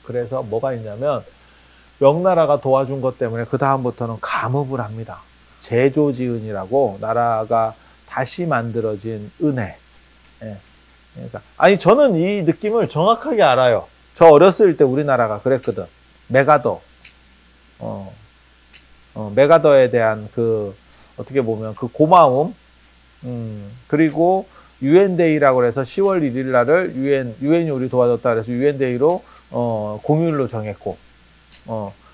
그래서 뭐가 있냐면, 명나라가 도와준 것 때문에 그 다음부터는 감읍을 합니다. 제조지은이라고, 나라가 다시 만들어진 은혜. 그러니까 아니, 저는 이 느낌을 정확하게 알아요. 저 어렸을 때 우리나라가 그랬거든. 메가더. 메가더에 대한 그 어떻게 보면 그 고마움, 그리고 유엔데이라고 해서 10월 1일 날을 유엔이 우리 도와줬다 그래서 유엔데이로 공휴일로 정했고,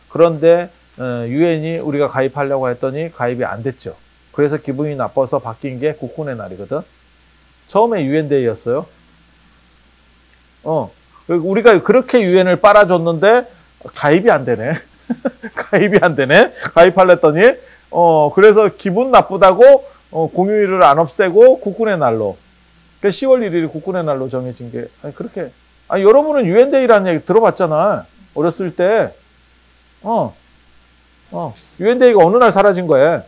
그런데 유엔이 우리가 가입하려고 했더니 가입이 안 됐죠. 그래서 기분이 나빠서 바뀐 게 국군의 날이거든. 처음에 유엔데이였어요. 우리가 그렇게 유엔을 빨아줬는데 가입이 안 되네. 가입이 안 되네. 가입하려더니 그래서 기분 나쁘다고 공휴일을 안 없애고 국군의 날로. 그러니까 10월 1일이 국군의 날로 정해진 게, 아니 그렇게, 아니 여러분은 유엔데이라는 얘기 들어봤잖아. 어렸을 때. 유엔데이가 어느 날 사라진 거예요.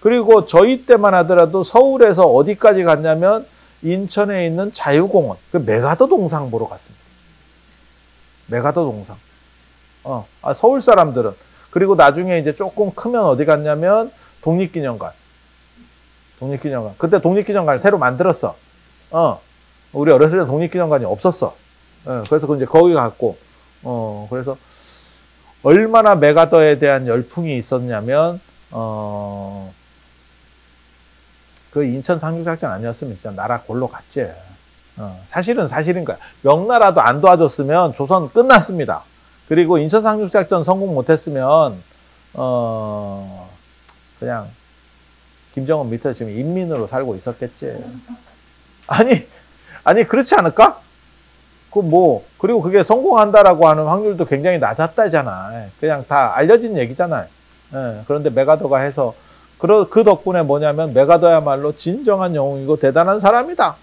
그리고 저희 때만 하더라도 서울에서 어디까지 갔냐면 인천에 있는 자유공원, 그 메가더 동상 보러 갔습니다. 메가더 동상. 서울 사람들은. 그리고 나중에 이제 조금 크면 어디 갔냐면 독립기념관. 독립기념관. 그때 독립기념관을 새로 만들었어. 우리 어렸을 때 독립기념관이 없었어. 그래서 이제 거기 갔고, 그래서 얼마나 메가더에 대한 열풍이 있었냐면, 그 인천 상륙작전 아니었으면 진짜 나라 골로 갔지. 사실은 거야. 명나라도 안 도와줬으면 조선 끝났습니다. 그리고 인천 상륙작전 성공 못했으면 그냥 김정은 밑에 지금 인민으로 살고 있었겠지. 아니 그렇지 않을까? 그리고 그게 성공한다라고 하는 확률도 굉장히 낮았다잖아. 그냥 다 알려진 얘기잖아요. 그런데 메가더가 해서, 그 덕분에 뭐냐면 메가더야말로 진정한 영웅이고 대단한 사람이다.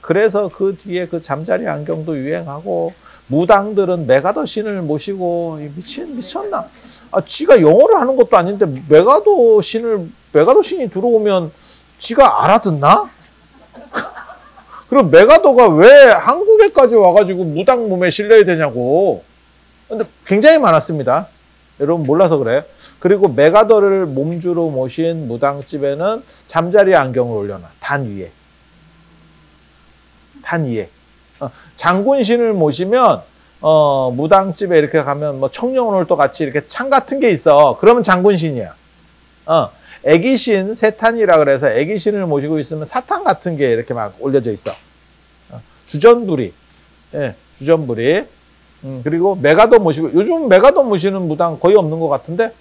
그래서 그 뒤에 그 잠자리 안경도 유행하고, 무당들은 메가더 신을 모시고, 미쳤나? 지가 영어를 하는 것도 아닌데 메가더 신이 들어오면 지가 알아듣나? 그럼 메가더가 왜 한국에까지 와가지고 무당 몸에 실려야 되냐고. 근데 굉장히 많았습니다. 여러분 몰라서 그래. 그리고 메가더를 몸주로 모신 무당집에는 잠자리 안경을 올려놔. 단 위에. 단 위에. 장군신을 모시면 무당집에 이렇게 가면 뭐 청룡오늘도 같이 이렇게 창 같은 게 있어. 그러면 장군신이야. 애기신, 세탄이라 그래서 애기신을 모시고 있으면 사탄 같은 게 이렇게 막 올려져 있어. 주전부리. 예, 주전부리. 그리고 메가더 모시고, 요즘 메가더 모시는 무당 거의 없는 것 같은데,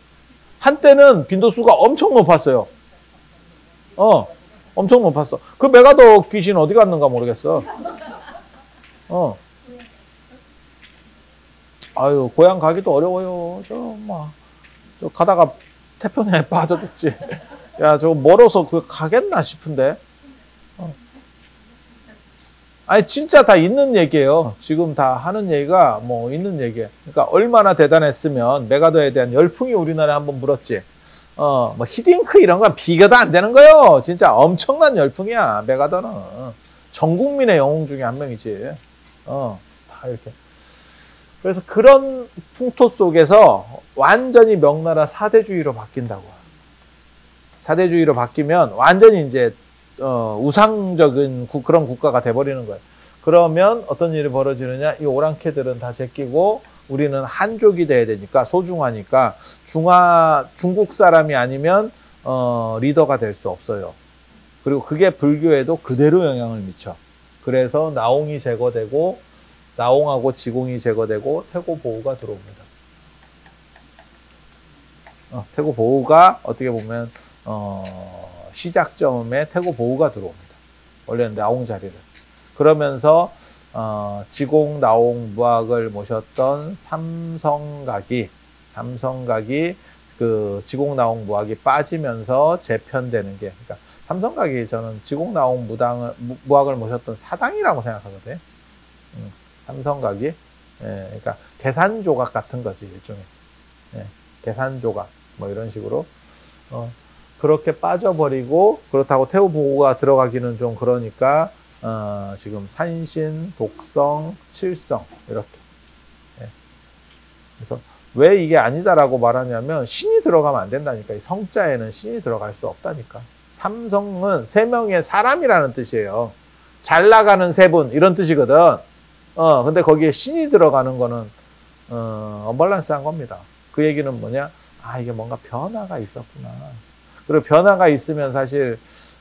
한때는 빈도수가 엄청 높았어요. 엄청 높았어. 그 메가더 귀신 어디 갔는가 모르겠어. 아유, 고향 가기도 어려워요. 저 가다가 태평양에 빠져 죽지. 야, 저거 멀어서 그 가겠나 싶은데. 아니, 진짜 다 있는 얘기예요. 지금 다 하는 얘기가 뭐 있는 얘기예요. 그러니까 얼마나 대단했으면 메가더에 대한 열풍이 우리나라에 한번 불었지. 뭐 히딩크 이런 건 비교도 안 되는 거예요. 진짜 엄청난 열풍이야, 메가더는. 전 국민의 영웅 중에 한 명이지. 다 이렇게. 그래서 그런 풍토 속에서 완전히 명나라 사대주의로 바뀐다고. 사대주의로 바뀌면 완전히 이제 우상적인 그런 국가가 돼버리는 거예요. 그러면 어떤 일이 벌어지느냐? 이 오랑캐들은 다 제끼고 우리는 한족이 돼야 되니까, 소중하니까 중국 사람이 아니면 리더가 될 수 없어요. 그리고 그게 불교에도 그대로 영향을 미쳐. 그래서 나옹이 제거되고, 나옹하고 지공이 제거되고 태고보우가 들어옵니다. 태고보우가 어떻게 보면 시작점에 태고보우가 들어옵니다. 원래는 나옹 자리를. 그러면서 지공, 나옹, 무학을 모셨던 삼성각이 그 지공, 나옹, 무학이 빠지면서 재편되는 게, 그러니까 삼성각이 저는 지공, 나옹, 무학을 모셨던 사당이라고 생각하거든요. 삼성각이. 예, 그러니까 계산조각 같은 거지, 일종의. 예, 계산조각 뭐 이런 식으로 그렇게 빠져버리고, 그렇다고 태고보우가 들어가기는 좀 그러니까 지금 산신, 독성, 칠성 이렇게. 예. 그래서 왜 이게 아니다라고 말하냐면, 신이 들어가면 안 된다니까. 이 성자에는 신이 들어갈 수 없다니까. 삼성은 세 명의 사람이라는 뜻이에요. 잘 나가는 세 분 이런 뜻이거든. 근데 거기에 신이 들어가는 거는 언밸런스한 겁니다. 그 얘기는 뭐냐? 아, 이게 뭔가 변화가 있었구나. 그리고 변화가 있으면 사실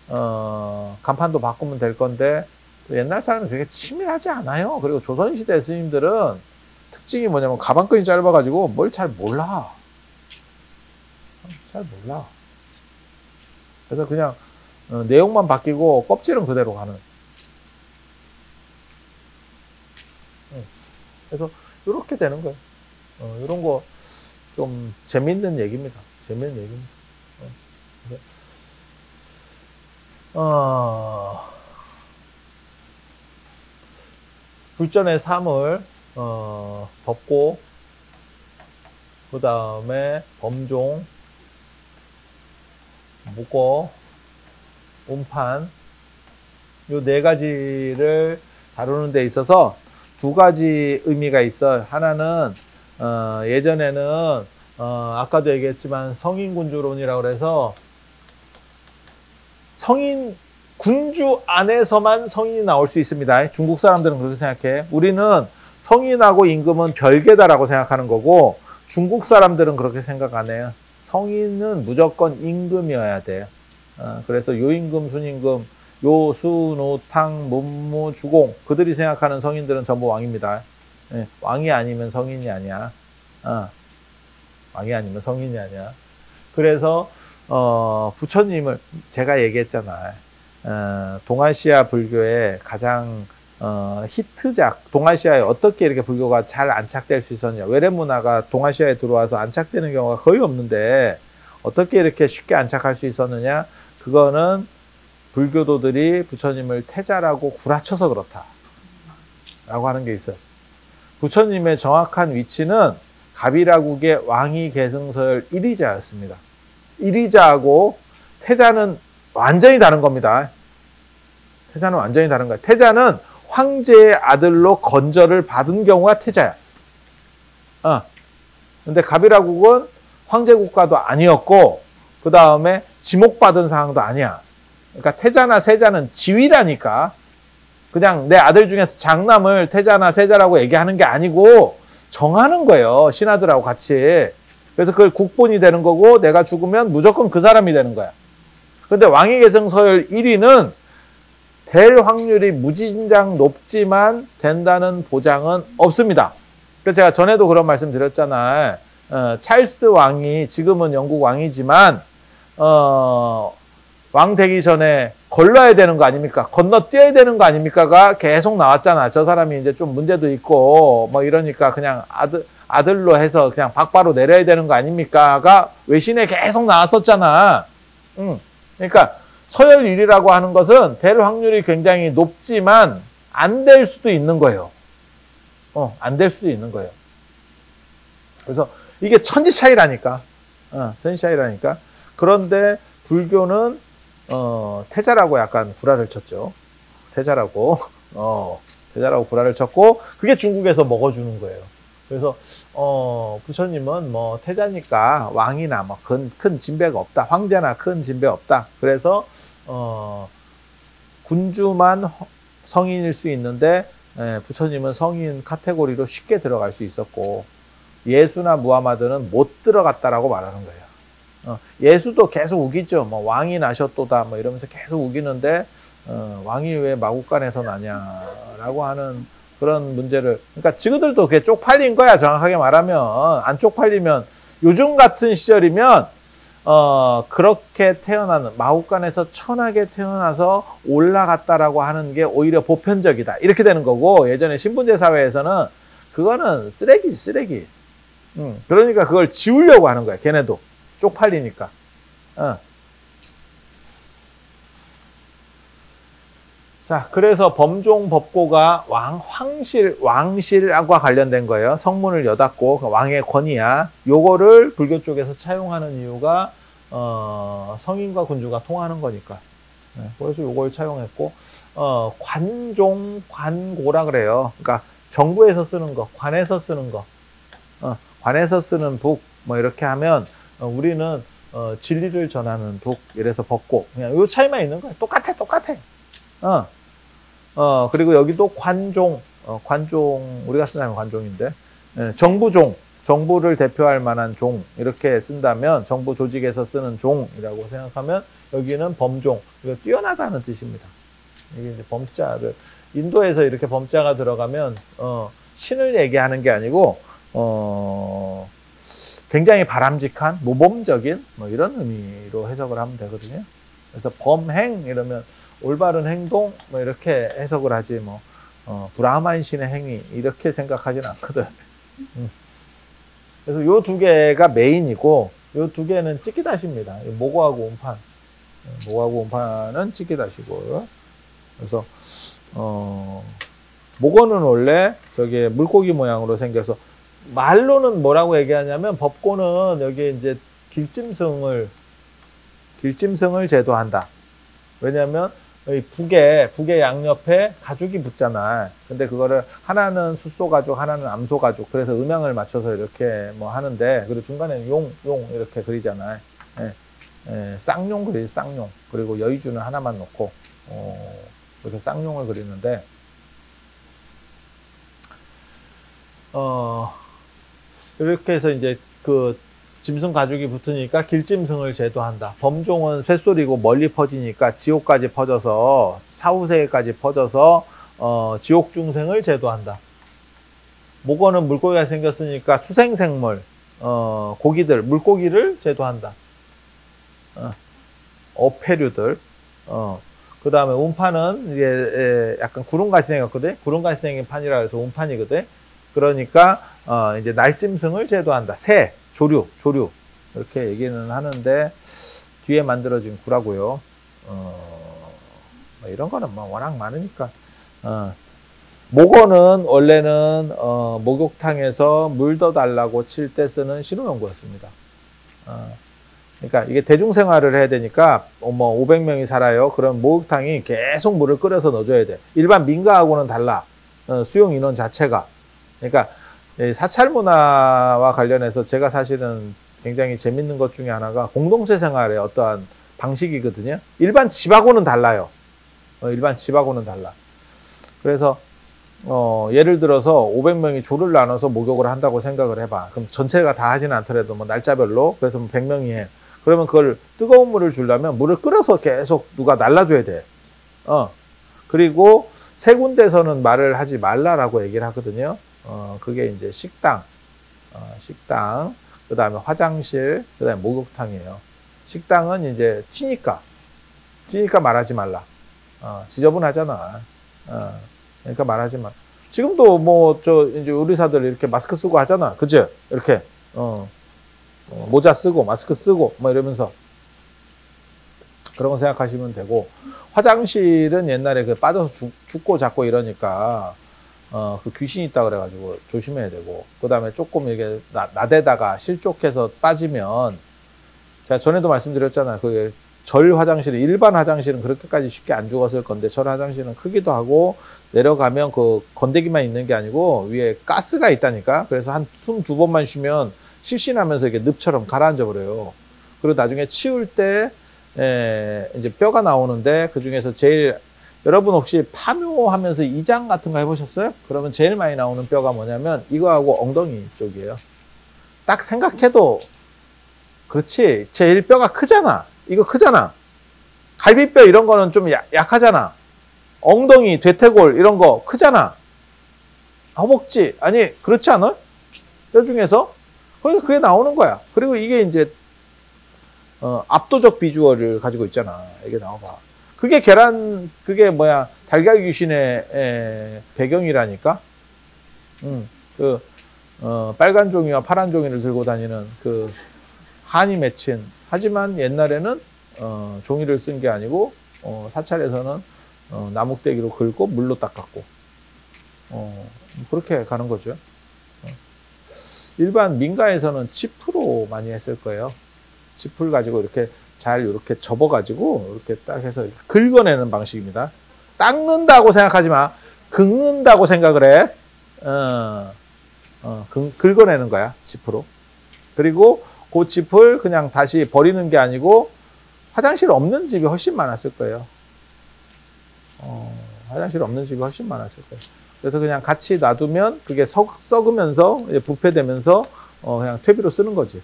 간판도 바꾸면 될 건데, 옛날 사람은 그렇게 치밀하지 않아요. 그리고 조선시대 스님들은 특징이 뭐냐면 가방끈이 짧아가지고 뭘 잘 몰라. 잘 몰라. 그래서 그냥 내용만 바뀌고 껍질은 그대로 가는. 그래서 이렇게 되는 거예요. 이런 거 좀 재밌는 얘기입니다. 재밌는 얘기입니다. 불전의 삶을 덮고, 그 다음에 범종, 묵어, 운판, 요 네 가지를 다루는 데 있어서 두 가지 의미가 있어요. 하나는 예전에는 아까도 얘기했지만 성인군주론이라고 그래서 군주 안에서만 성인이 나올 수 있습니다. 중국 사람들은 그렇게 생각해. 우리는 성인하고 임금은 별개다라고 생각하는 거고, 중국 사람들은 그렇게 생각 안 해요. 성인은 무조건 임금이어야 돼요. 그래서 요임금, 순임금, 요수, 노탕, 문무, 주공, 그들이 생각하는 성인들은 전부 왕입니다. 예, 왕이 아니면 성인이 아니야. 왕이 아니면 성인이 아니야. 그래서 부처님을 제가 얘기했잖아요. 동아시아 불교의 가장 히트작, 동아시아에 어떻게 이렇게 불교가 잘 안착될 수 있었냐. 외래 문화가 동아시아에 들어와서 안착되는 경우가 거의 없는데 어떻게 이렇게 쉽게 안착할 수 있었느냐. 그거는 불교도들이 부처님을 태자라고 구라쳐서 그렇다 라고 하는 게 있어요. 부처님의 정확한 위치는 가비라국의 왕위 계승설 1위자였습니다. 1위자하고 태자는 완전히 다른 겁니다. 태자는 완전히 다른 거야. 태자는 황제의 아들로 건절을 받은 경우가 태자야. 근데 가비라국은 황제 국가도 아니었고, 그 다음에 지목받은 상황도 아니야. 그러니까 태자나 세자는 지위라니까. 그냥 내 아들 중에서 장남을 태자나 세자라고 얘기하는 게 아니고 정하는 거예요. 신하들하고 같이. 그래서 그걸 국본이 되는 거고, 내가 죽으면 무조건 그 사람이 되는 거야. 근데 왕위계승 서열 1위는 될 확률이 무진장 높지만 된다는 보장은 없습니다. 그래서 제가 전에도 그런 말씀 드렸잖아요. 찰스 왕이 지금은 영국 왕이지만 왕 되기 전에 걸러야 되는 거 아닙니까? 건너뛰어야 되는 거 아닙니까가 계속 나왔잖아. 저 사람이 이제 좀 문제도 있고 뭐 이러니까 그냥 아들로 해서 그냥 박바로 내려야 되는 거 아닙니까가 외신에 계속 나왔었잖아. 그러니까 서열 1위라고 하는 것은 될 확률이 굉장히 높지만 안 될 수도 있는 거예요. 안 될 수도 있는 거예요. 그래서 이게 천지 차이라니까. 천지 차이라니까. 그런데 불교는 태자라고 약간 구라를 쳤죠. 태자라고 구라를 쳤고, 그게 중국에서 먹어주는 거예요. 그래서 부처님은 뭐 태자니까 왕이나 뭐 큰 진배가 없다. 황제나 큰 진배 없다. 그래서 군주만 성인일 수 있는데 부처님은 성인 카테고리로 쉽게 들어갈 수 있었고, 예수나 무하마드는 못 들어갔다라고 말하는 거예요. 예수도 계속 우기죠. 뭐 왕이 나셨도다 뭐 이러면서 계속 우기는데 왕이 왜 마국간에서 나냐라고 하는 그런 문제를, 그러니까 지그들도 그게 쪽팔린 거야. 정확하게 말하면 안 쪽팔리면, 요즘 같은 시절이면 그렇게 태어나는, 마국간에서 천하게 태어나서 올라갔다라고 하는 게 오히려 보편적이다 이렇게 되는 거고, 예전에 신분제 사회에서는 그거는 쓰레기지, 쓰레기. 그러니까 그걸 지우려고 하는 거야. 걔네도 쪽팔리니까. 자, 그래서 범종 법고가 왕실과 관련된 거예요. 성문을 여닫고 왕의 권위야. 요거를 불교 쪽에서 차용하는 이유가 성인과 군주가 통하는 거니까. 그래서 요걸 차용했고, 관종, 관고라 그래요. 그러니까 정부에서 쓰는 거, 관에서 쓰는 거, 관에서 쓰는 북, 뭐 이렇게 하면 우리는 진리를 전하는 북, 이래서 법고. 그냥 요 차이만 있는 거야. 똑같아. 그리고 여기도 관종, 관종, 우리가 쓰는 관종인데, 정부종, 정부를 대표할 만한 종, 이렇게 쓴다면, 정부 조직에서 쓰는 종이라고 생각하면, 여기는 범종, 이거 뛰어나다는 뜻입니다. 이게 이제 범자를, 인도에서 이렇게 범자가 들어가면, 신을 얘기하는 게 아니고, 굉장히 바람직한, 모범적인, 뭐 이런 의미로 해석을 하면 되거든요. 그래서 범행, 이러면, 올바른 행동 뭐 이렇게 해석을 하지, 뭐 브라흐만 신의 행위 이렇게 생각하지는 않거든. 그래서 요 두 개가 메인이고, 요 두 개는 찍기다시입니다. 모고하고 운판, 모고하고 운판은 찍기다시고요. 그래서 모고는 원래 저게 물고기 모양으로 생겨서, 말로는 뭐라고 얘기하냐면, 법고는 여기 이제 길짐승을 제도한다. 왜냐하면 북의 양옆에 가죽이 붙잖아. 근데 그거를 하나는 숫소 가죽, 하나는 암소 가죽. 그래서 음양을 맞춰서 이렇게 뭐 하는데, 그리고 중간에는 용 이렇게 그리잖아. 쌍용 그리지, 쌍용. 그리고 여의주는 하나만 놓고 이렇게 쌍용을 그리는데, 이렇게 해서 이제 그 짐승 가죽이 붙으니까 길짐승을 제도한다. 범종은 쇳소리고 멀리 퍼지니까 지옥까지 퍼져서, 사후세계까지 퍼져서 지옥 중생을 제도한다. 모고는 물고기가 생겼으니까 수생생물, 고기들, 물고기를 제도한다. 어패류들. 그 다음에 운판은 이게 약간 구름같이 생겼거든. 구름같이 생긴 판이라 해서 운판이거든. 그러니까 이제 날짐승을 제도한다. 새, 조류 이렇게 얘기는 하는데, 뒤에 만들어진 구라고요. 뭐 이런 거는 뭐 워낙 많으니까. 목어는 원래는 목욕탕에서 물 더 달라고 칠 때 쓰는 신호용구였습니다. 그러니까 이게 대중생활을 해야 되니까 뭐 500명이 살아요. 그럼 목욕탕이 계속 물을 끓여서 넣어줘야 돼. 일반 민가하고는 달라. 수용 인원 자체가. 그러니까 사찰 문화와 관련해서 제가 사실은 굉장히 재밌는 것 중에 하나가 공동체 생활의 어떠한 방식이거든요. 일반 집하고는 달라요. 일반 집하고는 달라. 그래서 예를 들어서 500명이 조를 나눠서 목욕을 한다고 생각을 해봐. 그럼 전체가 다 하지는 않더라도 뭐 날짜별로, 그래서 뭐 100명이 해. 그러면 그걸 뜨거운 물을 주려면 물을 끓여서 계속 누가 날라줘야 돼. 그리고 세 군데서는 말을 하지 말라라고 얘기를 하거든요. 그게 이제 식당, 그 다음에 화장실, 그 다음에 목욕탕이에요. 식당은 이제 튀니까 말하지 말라. 지저분하잖아. 그러니까 말하지 마. 지금도 뭐 이제 의료사들 이렇게 마스크 쓰고 하잖아. 그죠? 이렇게 모자 쓰고 마스크 쓰고 뭐 이러면서 그런 거 생각하시면 되고, 화장실은 옛날에 그 빠져서 죽고 잡고 이러니까 그 귀신이 있다 그래가지고 조심해야 되고, 그 다음에 조금 이렇게 나대다가 실족해서 빠지면, 제가 전에도 말씀드렸잖아요. 그 절 화장실, 일반 화장실은 그렇게까지 쉽게 안 죽었을 건데, 절 화장실은 크기도 하고 내려가면 그 건데기만 있는 게 아니고 위에 가스가 있다니까. 그래서 한 숨 2번만 쉬면 실신하면서 이렇게 늪처럼 가라앉아 버려요. 그리고 나중에 치울 때 이제 뼈가 나오는데, 그 중에서 제일, 여러분 혹시 파묘하면서 이장 같은 거 해보셨어요? 그러면 제일 많이 나오는 뼈가 뭐냐면 이거하고 엉덩이 쪽이에요. 딱 생각해도 그렇지. 제일 뼈가 크잖아. 이거 크잖아. 갈비뼈 이런 거는 좀 약하잖아. 엉덩이, 대퇴골 이런 거 크잖아. 허벅지, 아니 그렇지 않아? 뼈 중에서? 그러니까 그게 나오는 거야. 그리고 이게 이제 압도적 비주얼을 가지고 있잖아. 이게 나와봐. 그게 뭐야, 달걀 귀신의 배경이라니까. 빨간 종이와 파란 종이를 들고 다니는 그 한이 맺힌. 하지만 옛날에는 종이를 쓴 게 아니고 사찰에서는 나뭇대기로 긁고 물로 닦았고 그렇게 가는 거죠. 일반 민가에서는 치프로 많이 했을 거예요. 치프를 가지고 이렇게 접어가지고 이렇게 딱 해서 긁어내는 방식입니다. 닦는다고 생각하지 마. 긁는다고 생각을 해. 긁어내는 거야, 치프로. 그리고 그 짚을 그냥 다시 버리는 게 아니고, 화장실 없는 집이 훨씬 많았을 거예요. 화장실 없는 집이 훨씬 많았을 거예요. 그래서 그냥 같이 놔두면 그게 썩으면서 부패되면서 그냥 퇴비로 쓰는 거지.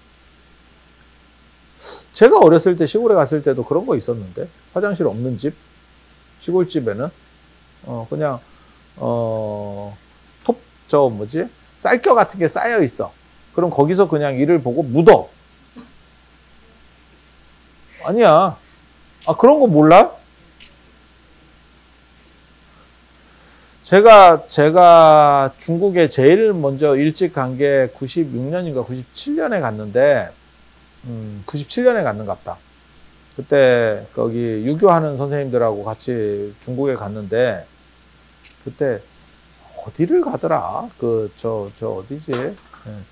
제가 어렸을 때 시골에 갔을 때도 그런 거 있었는데, 화장실 없는 집, 시골집에는 그냥 쌀겨 같은 게 쌓여 있어. 그럼 거기서 그냥 이를 보고 묻어. 아니야. 그런 거 몰라? 제가 중국에 제일 먼저 일찍 간 게 96년인가 97년에 갔는데, 97년에 갔는갑다. 그때 거기 유교하는 선생님들하고 같이 중국에 갔는데, 그때 어디를 가더라? 어디지?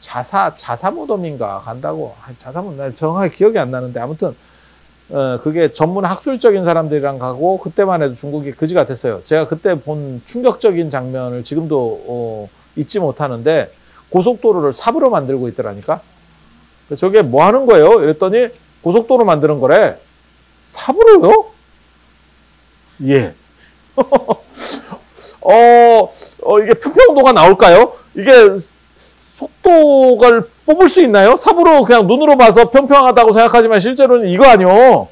자사무덤인가 간다고. 자사무덤, 정확히 기억이 안 나는데, 아무튼 그게 전문 학술적인 사람들이랑 가고, 그때만 해도 중국이 그지 같았어요. 제가 그때 본 충격적인 장면을 지금도 잊지 못하는데, 고속도로를 삽으로 만들고 있더라니까. 저게 뭐 하는 거예요? 이랬더니 고속도로 만드는 거래. 삽으로요? 예. 이게 평평도가 나올까요? 이게 속도를 뽑을 수 있나요? 삽으로 그냥 눈으로 봐서 평평하다고 생각하지만 실제로는 이거 아니요.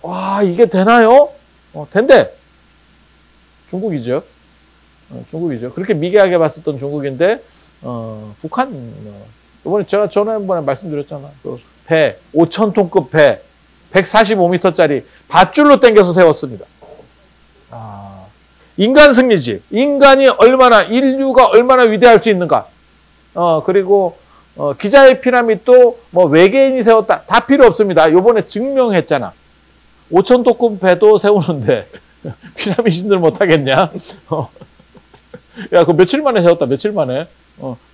와, 이게 되나요? 된대. 중국이죠. 중국이죠. 그렇게 미개하게 봤었던 중국인데, 북한, 제가 전에 말씀드렸잖아. 그 배, 5,000톤급 배, 145m짜리 밧줄로 당겨서 세웠습니다. 인간 승리지. 인류가 얼마나 위대할 수 있는가. 그리고 기자의 피라미드도 뭐 외계인이 세웠다. 다 필요 없습니다. 요번에 증명했잖아. 5,000톤급 배도 세우는데 피라미드들 못하겠냐? 야, 그거 며칠 만에 세웠다. 며칠 만에.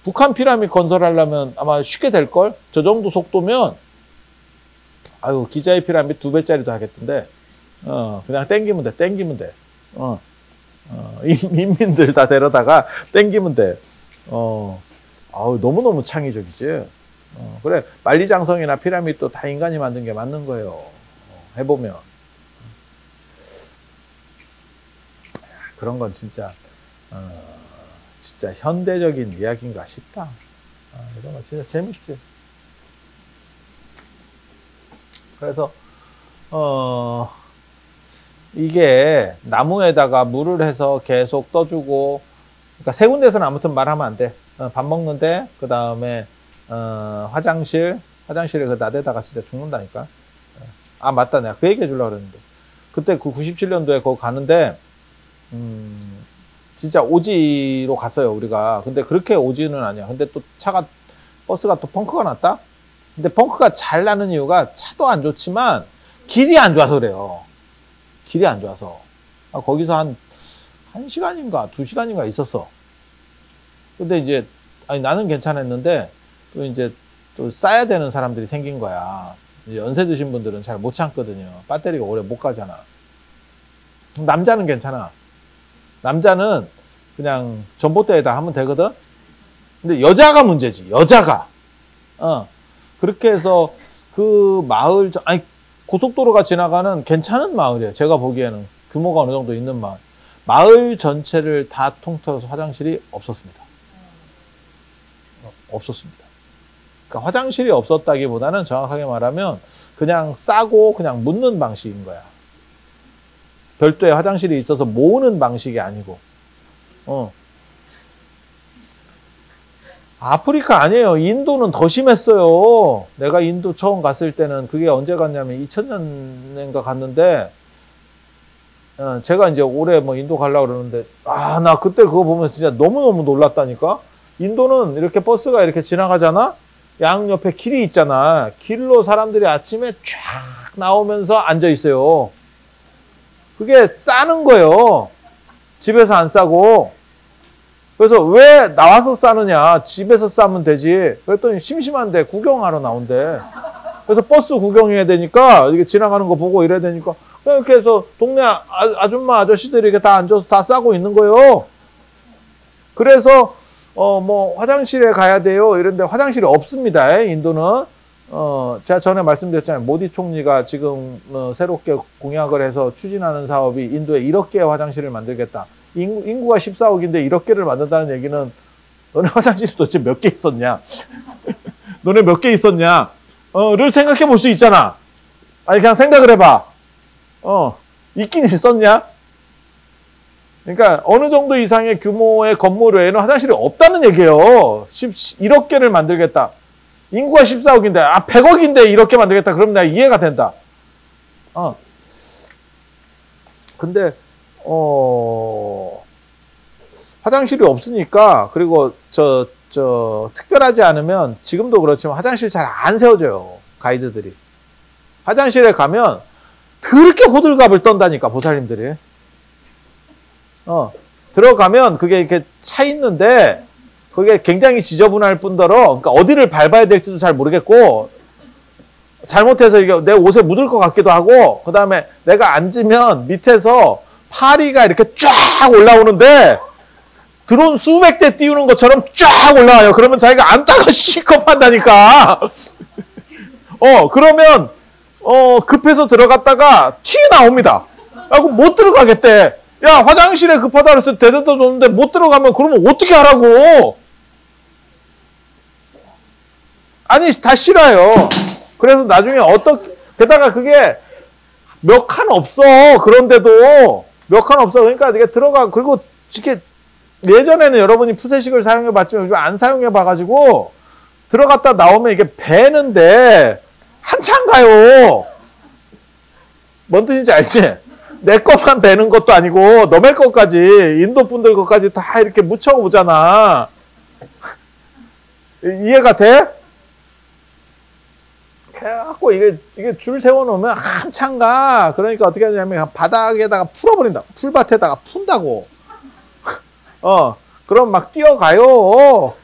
북한 피라미드 건설하려면 아마 쉽게 될걸? 저 정도 속도면 기자의 피라미드 2배짜리도 하겠던데. 그냥 땡기면 돼. 인민들 다 데려다가 땡기면 돼. 너무너무 창의적이지. 그래, 만리장성이나 피라미드도 다 인간이 만든 게 맞는 거예요. 해보면. 그런 건 진짜, 진짜 현대적인 이야기인가 싶다. 이런 거 진짜 재밌지. 그래서, 이게 나무에다가 물을 해서 계속 떠주고, 그러니까 세 군데서는 아무튼 말하면 안 돼. 밥 먹는데, 그 다음에, 화장실에 그 나대다가 진짜 죽는다니까. 아, 맞다. 내가 그 얘기 해주려고 그랬는데. 그때 그 97년도에 거기 가는데, 진짜 오지로 갔어요, 우리가. 근데 그렇게 오지는 아니야. 근데 또 버스가 또 펑크가 났다? 근데 펑크가 잘 나는 이유가 차도 안 좋지만 길이 안 좋아서 그래요. 길이 안 좋아서. 거기서 한 1시간인가 2시간인가 있었어. 근데 이제, 아니, 나는 괜찮았는데, 또 이제 또 싸야 되는 사람들이 생긴 거야. 이제 연세 드신 분들은 잘 못 참거든요. 배터리가 오래 못 가잖아. 남자는 괜찮아. 남자는 그냥 전봇대에다 하면 되거든. 근데 여자가 문제지. 여자가. 그렇게 해서 그 마을, 아니, 고속도로가 지나가는 괜찮은 마을이에요. 제가 보기에는 규모가 어느 정도 있는 마을. 마을 전체를 다 통틀어서 화장실이 없었습니다. 없었습니다. 그러니까 화장실이 없었다기보다는 정확하게 말하면 그냥 싸고 그냥 묻는 방식인 거야. 별도의 화장실이 있어서 모으는 방식이 아니고. 아프리카 아니에요. 인도는 더 심했어요. 내가 인도 처음 갔을 때는 그게 언제 갔냐면 2000년인가 갔는데, 제가 이제 올해 뭐 인도 가려고 그러는데, 나 그때 그거 보면 진짜 너무너무 놀랐다니까? 인도는 이렇게 버스가 이렇게 지나가잖아? 양옆에 길이 있잖아. 길로 사람들이 아침에 쫙 나오면서 앉아 있어요. 그게 싸는 거예요. 집에서 안 싸고. 그래서 왜 나와서 싸느냐? 집에서 싸면 되지. 그랬더니 심심한데 구경하러 나온대. 그래서 버스 구경해야 되니까 이게 지나가는 거 보고 이래야 되니까 이렇게 해서 동네 아줌마 아저씨들이 이렇게 다 앉아서 다 싸고 있는 거예요. 그래서 뭐 화장실에 가야 돼요. 이런데 화장실이 없습니다. 인도는. 제가 전에 말씀드렸잖아요. 모디 총리가 지금 새롭게 공약을 해서 추진하는 사업이 인도에 1억 개의 화장실을 만들겠다. 인구가 14억인데 1억 개를 만든다는 얘기는 너네 화장실이 도대체 몇 개 있었냐? 너네 몇 개 있었냐? 를 생각해 볼 수 있잖아. 아니, 그냥 생각을 해봐. 있긴 있었냐? 그러니까 어느 정도 이상의 규모의 건물 외에는 화장실이 없다는 얘기예요. 1억 개를 만들겠다. 인구가 14억인데, 100억인데 이렇게 만들겠다. 그러면 내가 이해가 된다. 근데, 화장실이 없으니까, 그리고 특별하지 않으면, 지금도 그렇지만 화장실 잘 안 세워줘요. 가이드들이. 화장실에 가면, 그렇게 호들갑을 떤다니까, 보살님들이. 들어가면 그게 이렇게 차 있는데, 그게 굉장히 지저분할 뿐더러, 그러니까 어디를 밟아야 될지도 잘 모르겠고, 잘못해서 이게 내 옷에 묻을 것 같기도 하고, 그 다음에 내가 앉으면 밑에서 파리가 이렇게 쫙 올라오는데, 드론 수백 대 띄우는 것처럼 쫙 올라와요. 그러면 자기가 앉다가 시겁한다니까. 그러면, 급해서 들어갔다가 튀어나옵니다. 그리고 못 들어가겠대. 야, 화장실에 급하다 그래서 대대도 줬는데 못 들어가면 그러면 어떻게 하라고? 아니, 다 싫어요. 그래서 나중에 게다가 그게 몇 칸 없어. 그런데도 몇 칸 없어. 그러니까 이게 들어가. 그리고 이렇게 예전에는 여러분이 푸세식을 사용해 봤지만 요즘 안 사용해 봐가지고 들어갔다 나오면 이게 배는데 한참 가요. 뭔 뜻인지 알지? 내 것만 배는 것도 아니고 너네 것까지, 인도 분들 것까지 다 이렇게 묻혀오잖아. 이해가 돼? 그래갖고 이게 줄 세워놓으면 한참 가. 그러니까 어떻게 하냐면 바닥에다가 풀어버린다. 풀밭에다가 푼다고. 그럼 막 뛰어가요.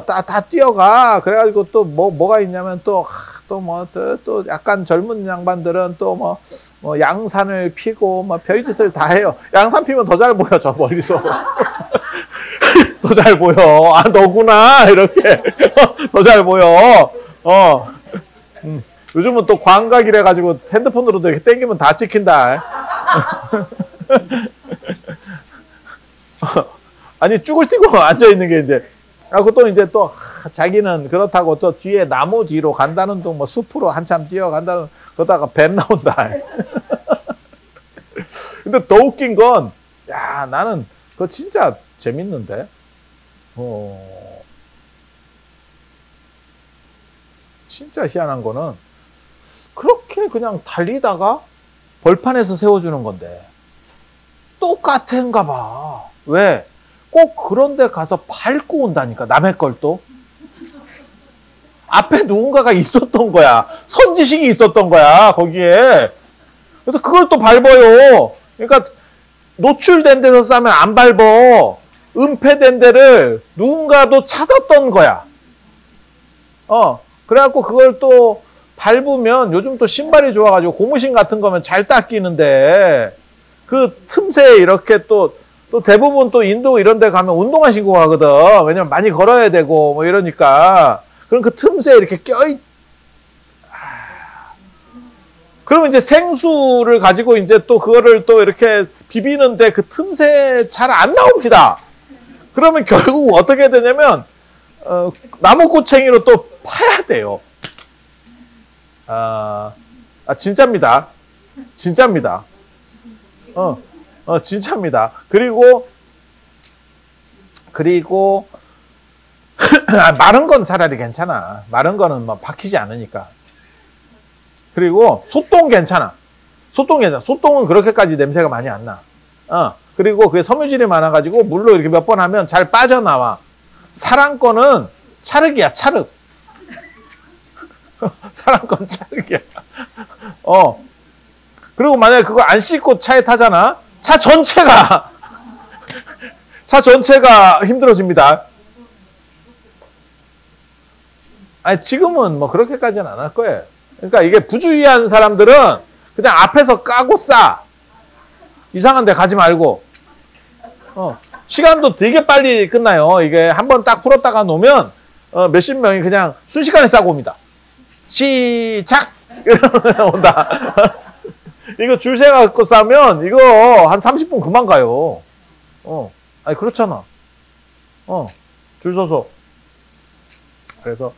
다 뛰어가. 그래가지고 또 뭐가 있냐면 또 약간 젊은 양반들은 또 양산을 피고 별짓을 다 해요. 양산 피면 더 잘 보여, 저 멀리서. 더 잘 보여. 아, 너구나. 이렇게. 더 잘 보여. 요즘은 또 광각이래 가지고 핸드폰으로도 이렇게 당기면 다 찍힌다. 아니, 쭉을 튀고 앉아있는 게 이제. 하고 또 이제 또 자기는 그렇다고 또 뒤에 나무 뒤로 간다는 둥 뭐 숲으로 한참 뛰어간다는 그러다가 뱀 나온다. 근데 더 웃긴 건, 야, 나는 그거 진짜 재밌는데. 진짜 희한한 거는 그렇게 그냥 달리다가 벌판에서 세워주는 건데 똑같은가 봐. 왜? 꼭 그런 데 가서 밟고 온다니까. 남의 걸 또. 앞에 누군가가 있었던 거야. 선지식이 있었던 거야, 거기에. 그래서 그걸 또 밟아요. 그러니까 노출된 데서 싸면 안 밟어. 은폐된 데를 누군가도 찾았던 거야. 그래갖고 그걸 또 밟으면 요즘 또 신발이 좋아가지고 고무신 같은 거면 잘 닦이는데 그 틈새에 이렇게 또 대부분 또 인도 이런 데 가면 운동화 신고 가거든. 왜냐면 많이 걸어야 되고 뭐 이러니까. 그럼 그 틈새에 이렇게 그러면 이제 생수를 가지고 이제 또 그거를 또 이렇게 비비는데 그 틈새 잘 안 나옵니다. 그러면 결국 어떻게 되냐면 나무꼬챙이로 또 파야 돼요. 진짜입니다. 진짜입니다. 진짜입니다. 그리고 마른 건 차라리 괜찮아. 마른 거는 뭐 박히지 않으니까. 그리고 소똥 괜찮아. 소똥 괜찮아. 소똥은 그렇게까지 냄새가 많이 안 나. 그리고 그게 섬유질이 많아가지고 물로 이렇게 몇 번 하면 잘 빠져나와. 사람 거는 찰흙이야, 찰흙. 사람 건 찰흙이야. 그리고 만약에 그거 안 씻고 차에 타잖아? 차 전체가 힘들어집니다. 아니, 지금은 뭐 그렇게까지는 안 할 거예요. 그러니까 이게 부주의한 사람들은 그냥 앞에서 까고 싸. 이상한 데 가지 말고. 시간도 되게 빨리 끝나요. 이게 한번 딱 풀었다가 놓으면 몇십 명이 그냥 순식간에 싸고 옵니다. 시작! 이러면 온다. 이거 줄 세갖고 싸면 이거 한 30분 그만 가요. 아니, 그렇잖아. 줄 서서. 그래서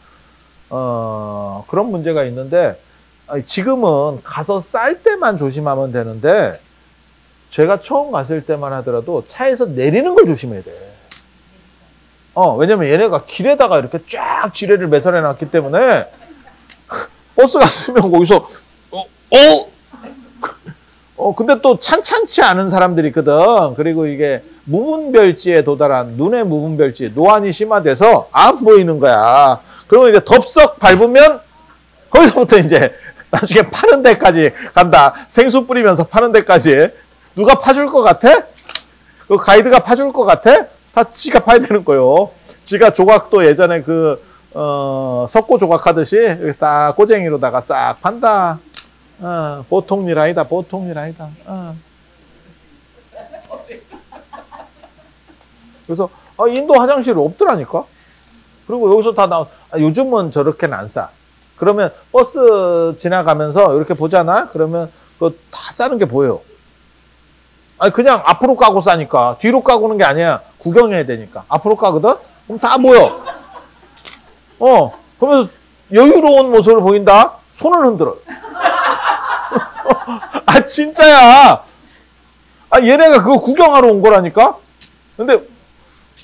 그런 문제가 있는데 지금은 가서 쌀 때만 조심하면 되는데 제가 처음 갔을 때만 하더라도 차에서 내리는 걸 조심해야 돼. 왜냐면 얘네가 길에다가 이렇게 쫙 지뢰를 매설해 놨기 때문에 버스 갔으면 거기서 근데 또 찬찬치 않은 사람들이 있거든. 그리고 이게 무분별지에 도달한 눈의 무분별지, 노안이 심화돼서 안 보이는 거야. 그러면 이제 덥석 밟으면 거기서부터 이제 나중에 파는 데까지 간다. 생수 뿌리면서 파는 데까지. 누가 파줄 것 같아? 그 가이드가 파줄 것 같아? 다 지가 파야 되는 거요. 지가 조각도 예전에 석고 조각하듯이 이렇게 딱 꼬쟁이로다가 싹 판다. 보통 일 아니다. 보통 일 아니다. 그래서 인도 화장실 없더라니까. 그리고 여기서 다 요즘은 저렇게는 안 싸. 그러면 버스 지나가면서 이렇게 보잖아. 그러면 그거 다 싸는 게 보여요. 아니, 그냥 앞으로 까고 싸니까. 뒤로 까고는 게 아니야. 구경해야 되니까. 앞으로 까거든? 그럼 다 보여. 그러면서 여유로운 모습을 보인다? 손을 흔들어요. 진짜야. 얘네가 그거 구경하러 온 거라니까? 근데,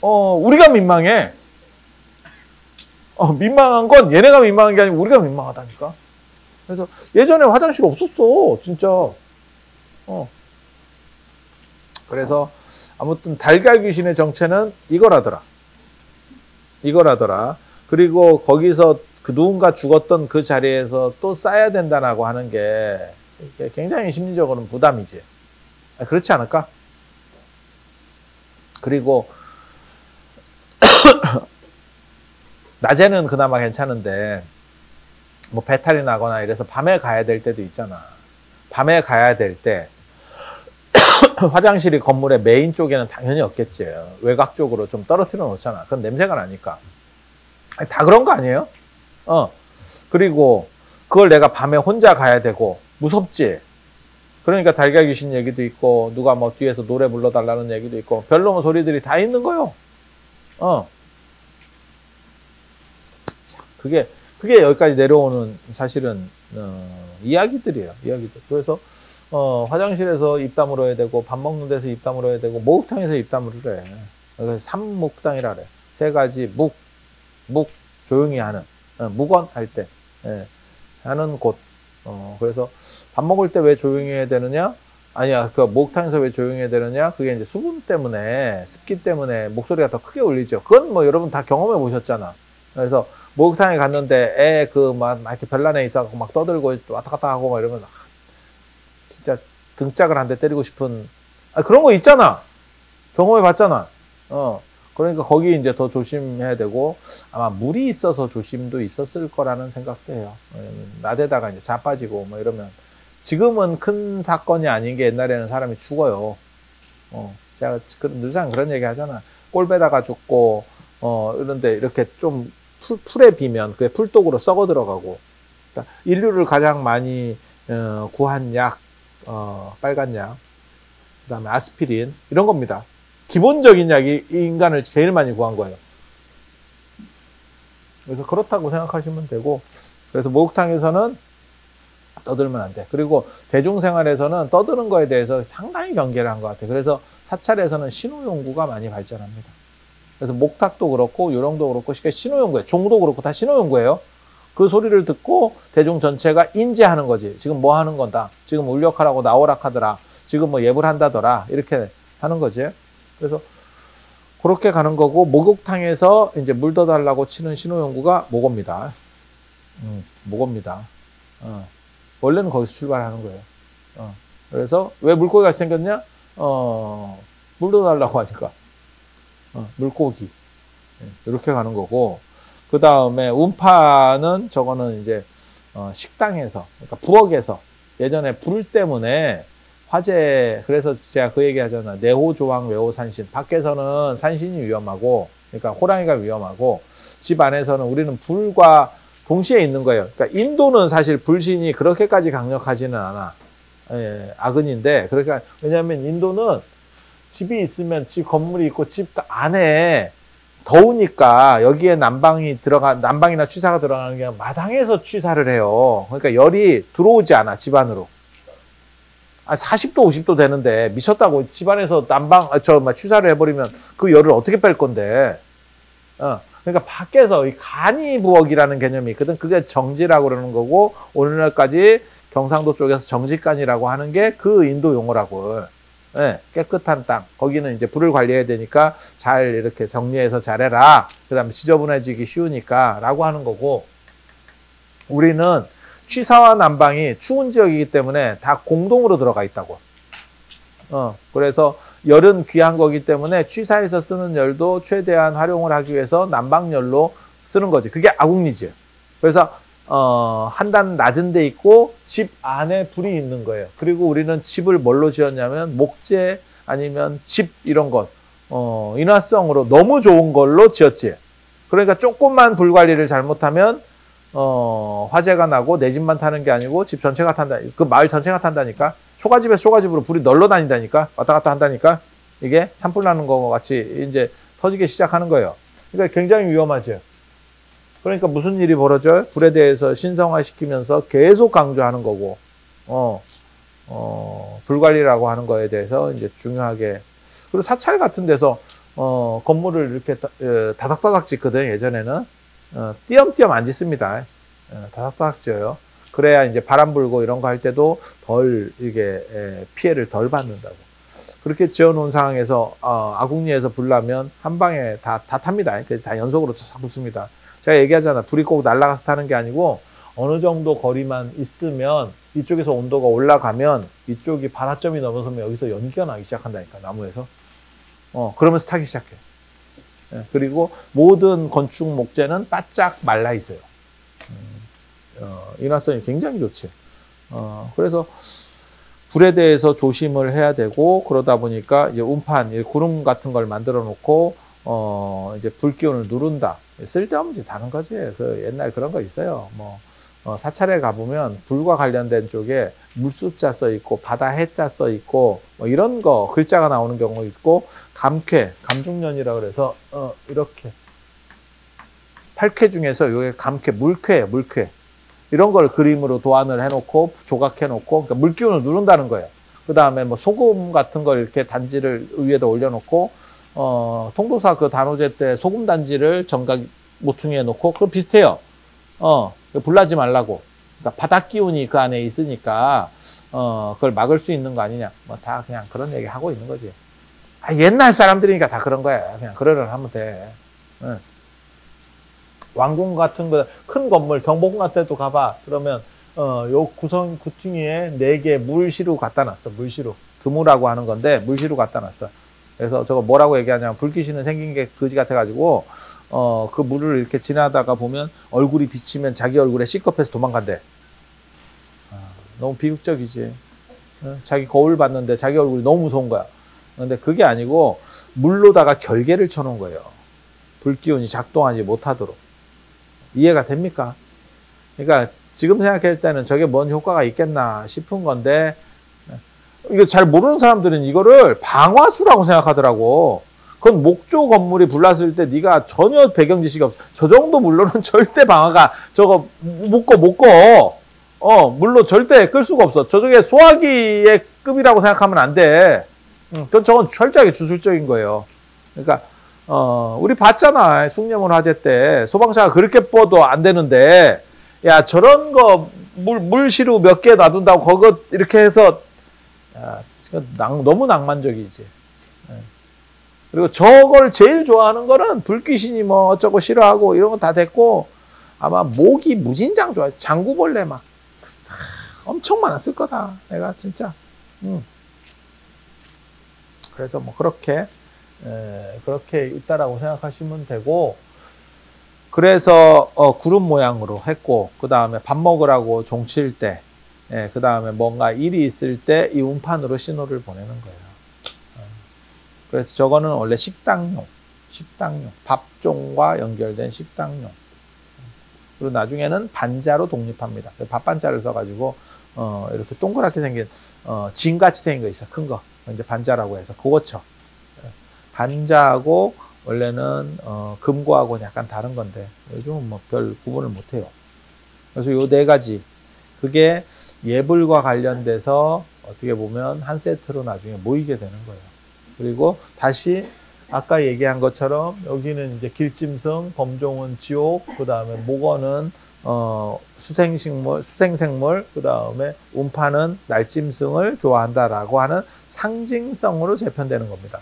우리가 민망해. 민망한 건 얘네가 민망한 게 아니고 우리가 민망하다니까. 그래서 예전에 화장실 없었어. 진짜. 그래서 아무튼 달걀 귀신의 정체는 이거라더라. 그리고 거기서 그 누군가 죽었던 그 자리에서 또 싸야 된다라고 하는 게 굉장히 심리적으로는 부담이지. 그렇지 않을까? 그리고 낮에는 그나마 괜찮은데 뭐 배탈이 나거나 이래서 밤에 가야 될 때도 있잖아. 밤에 가야 될 때 화장실이 건물의 메인 쪽에는 당연히 없겠지. 외곽 쪽으로 좀 떨어뜨려 놓잖아. 그건 냄새가 나니까. 아니, 다 그런 거 아니에요? 그리고 그걸 내가 밤에 혼자 가야 되고 무섭지. 그러니까 달걀 귀신 얘기도 있고 누가 뭐 뒤에서 노래 불러달라는 얘기도 있고 별놈의 소리들이 다 있는 거요. 그게 여기까지 내려오는 사실은 이야기들이에요. 이야기들. 그래서 화장실에서 입 다물어야 되고 밥 먹는 데서 입 다물어야 되고 목욕탕에서 입 다물으래. 그래서 삼목당이라 그래. 세 가지 묵 조용히 하는 묵언 할 때 하는 곳. 그래서 밥 먹을 때 왜 조용히 해야 되느냐? 아니야, 그 목욕탕에서 왜 조용히 해야 되느냐? 그게 이제 수분 때문에, 습기 때문에 목소리가 더 크게 울리죠. 그건 뭐 여러분 다 경험해 보셨잖아. 그래서 목욕탕에 갔는데 애 막 이렇게 별난에 있어갖고 막 떠들고 왔다 갔다 하고 막 이러면 진짜 등짝을 한 대 때리고 싶은 그런 거 있잖아. 경험해 봤잖아. 그러니까 거기 이제 더 조심해야 되고 아마 물이 있어서 조심도 있었을 거라는 생각도 해요. 나대다가 이제 자빠지고 뭐 이러면 지금은 큰 사건이 아닌 게 옛날에는 사람이 죽어요. 제가 늘상 그런 얘기 하잖아. 꼴배다가 죽고 이런데 이렇게 좀 풀에 비면 그게 풀독으로 썩어 들어가고. 그러니까 인류를 가장 많이 구한 약, 빨간 약, 그다음에 아스피린 이런 겁니다. 기본적인 약이 인간을 제일 많이 구한 거예요. 그래서 그렇다고 생각하시면 되고, 그래서 목욕탕에서는 떠들면 안 돼. 그리고 대중생활에서는 떠드는 거에 대해서 상당히 경계를 한 것 같아요. 그래서 사찰에서는 신호용구가 많이 발전합니다. 그래서 목탁도 그렇고 요령도 그렇고 신호용구예요. 종도 그렇고 다 신호용구예요. 그 소리를 듣고 대중 전체가 인지하는 거지. 지금 뭐 하는 건다. 지금 울력하라고 나오라 하더라. 지금 뭐 예불 한다더라. 이렇게 하는 거지. 그래서 그렇게 가는 거고 목욕탕에서 이제 물 더 달라고 치는 신호용구가 목어입니다. 목어입니다. 원래는 거기서 출발하는 거예요. 그래서 왜 물고기가 생겼냐? 물 더 달라고 하니까. 물고기. 이렇게 가는 거고, 그 다음에 운파는 저거는 이제 식당에서, 그러니까 부엌에서 예전에 불 때문에 화재, 그래서 제가 그 얘기 하잖아. 내호조왕 외호산신. 밖에서는 산신이 위험하고, 그러니까 호랑이가 위험하고, 집 안에서는 우리는 불과 동시에 있는 거예요. 그러니까 인도는 사실 불신이 그렇게까지 강력하지는 않아. 악은인데, 그러니까, 왜냐하면 인도는 집이 있으면 집 건물이 있고 집 안에 더우니까 여기에 난방이나 취사가 들어가는 게 마당에서 취사를 해요. 그러니까 열이 들어오지 않아, 집 안으로. 40도, 50도 되는데 미쳤다고 집안에서 취사를 해버리면 그 열을 어떻게 뺄 건데. 그러니까 밖에서 이 간이부엌이라는 개념이 있거든. 그게 정지라고 그러는 거고, 오늘날까지 경상도 쪽에서 정지간이라고 하는 게 그 인도 용어라고. 깨끗한 땅. 거기는 이제 불을 관리해야 되니까 잘 이렇게 정리해서 잘해라. 그 다음에 지저분해지기 쉬우니까 라고 하는 거고, 우리는 취사와 난방이 추운 지역이기 때문에 다 공동으로 들어가 있다고. 그래서 열은 귀한 거기 때문에 취사에서 쓰는 열도 최대한 활용을 하기 위해서 난방열로 쓰는 거지. 그게 아궁리지. 그래서 한 단 낮은 데 있고 집 안에 불이 있는 거예요. 그리고 우리는 집을 뭘로 지었냐면 목재 아니면 집 이런 것 인화성으로 너무 좋은 걸로 지었지. 그러니까 조금만 불 관리를 잘못하면 화재가 나고 내 집만 타는 게 아니고 집 전체가 탄다. 그 마을 전체가 탄다니까. 초가집에서 초가집으로 불이 널러 다닌다니까. 왔다 갔다 한다니까. 이게 산불 나는 거 같이 이제 터지기 시작하는 거예요. 그러니까 굉장히 위험하죠. 그러니까 무슨 일이 벌어져요? 불에 대해서 신성화시키면서 계속 강조하는 거고, 불관리라고 하는 거에 대해서 이제 중요하게. 그리고 사찰 같은 데서, 건물을 이렇게 다닥다닥 짓거든, 예전에는. 띄엄띄엄 안 짓습니다. 다닥다닥 지어요. 그래야 이제 바람 불고 이런 거 할 때도 덜, 이게, 피해를 덜 받는다고. 그렇게 지어놓은 상황에서, 아궁리에서 불 나면 한 방에 다 탑니다. 다 연속으로 다 붙습니다. 제가 얘기하잖아. 불이 꼭 날아가서 타는 게 아니고 어느 정도 거리만 있으면 이쪽에서 온도가 올라가면 이쪽이 반화점이 넘어서면 여기서 연기가 나기 시작한다니까, 나무에서. 그러면서 타기 시작해. 그리고 모든 건축 목재는 바짝 말라 있어요. 인화성이 굉장히 좋지. 그래서 불에 대해서 조심을 해야 되고, 그러다 보니까 이제 운판, 구름 같은 걸 만들어 놓고, 이제 불 기운을 누른다. 쓸데없는 짓 하는 거지. 그 옛날 그런 거 있어요. 뭐, 사찰에 가보면 불과 관련된 쪽에 물수자 써 있고, 바다 해자 써 있고, 뭐 이런 거 글자가 나오는 경우 있고, 감쾌, 감중년이라 그래서, 이렇게. 8쾌 중에서 요게 감쾌, 물쾌예요, 물쾌. 이런 걸 그림으로 도안을 해놓고, 조각해놓고, 그러니까 물기운을 누른다는 거예요. 그 다음에 뭐 소금 같은 걸 이렇게 단지를 위에다 올려놓고, 통도사 그 단오제 때 소금 단지를 정각 모퉁이에 놓고, 그거 비슷해요. 불나지 말라고. 그러니까 바닥 기운이 그 안에 있으니까, 그걸 막을 수 있는 거 아니냐. 뭐 다 그냥 그런 얘기 하고 있는 거지. 옛날 사람들이니까 다 그런 거야. 그냥 그러려니 하면 돼. 응. 왕궁 같은 거, 큰 건물, 경복궁 같은 데도 가봐. 그러면, 요 구퉁이에 4개 물시루 갖다 놨어. 물시루. 드무라고 하는 건데, 물시루 갖다 놨어. 그래서 저거 뭐라고 얘기하냐면, 불귀신은 생긴 게 거지 같아가지고, 그 물을 이렇게 지나다가 보면, 얼굴이 비치면 자기 얼굴에 C컵에서 도망간대. 너무 비극적이지. 자기 거울 봤는데 자기 얼굴이 너무 무서운 거야. 근데 그게 아니고, 물로다가 결계를 쳐놓은 거예요. 불기운이 작동하지 못하도록. 이해가 됩니까? 그러니까 지금 생각할 때는 저게 뭔 효과가 있겠나 싶은 건데, 이거 잘 모르는 사람들은 이거를 방화수라고 생각하더라고. 그건 목조 건물이 불났을 때 네가 전혀 배경 지식이 없어. 저 정도 물로는 절대 방화가 저거 못 꺼. 물로 절대 끌 수가 없어. 저쪽에 소화기의 급이라고 생각하면 안 돼. 그건 저건 철저하게 주술적인 거예요. 그러니까 우리 봤잖아. 숭례문 화재 때 소방차가 그렇게 뻗어도 안 되는데, 야, 저런 거 물시루 몇 개 놔둔다고 그거 이렇게 해서, 야, 너무 낭만적이지. 그리고 저걸 제일 좋아하는 거는 불귀신이 뭐 어쩌고 싫어하고 이런 거 다 됐고, 아마 모기 무진장 좋아해. 장구벌레 막 엄청 많았을 거다. 내가 진짜. 그래서 뭐 그렇게 있다라고 생각하시면 되고, 그래서 구름 모양으로 했고, 그 다음에 밥 먹으라고 종칠 때, 그 다음에 뭔가 일이 있을 때 이 운판으로 신호를 보내는 거예요. 그래서 저거는 원래 식당용, 밥종과 연결된 식당용. 그리고 나중에는 반자로 독립합니다. 밥반자를 써가지고 이렇게 동그랗게 생긴 진같이 생긴 거 있어, 큰 거. 이제 반자라고 해서 그거 쳐. 반자하고 원래는 금고하고는 약간 다른 건데 요즘은 뭐 별 구분을 못 해요. 그래서 요 4가지, 그게 예불과 관련돼서 어떻게 보면 한 세트로 나중에 모이게 되는 거예요. 그리고 다시 아까 얘기한 것처럼 여기는 이제 길짐승, 범종은 지옥, 그 다음에 목원은 수생생물, 그 다음에 운판은 날짐승을 교화한다라고 하는 상징성으로 재편되는 겁니다.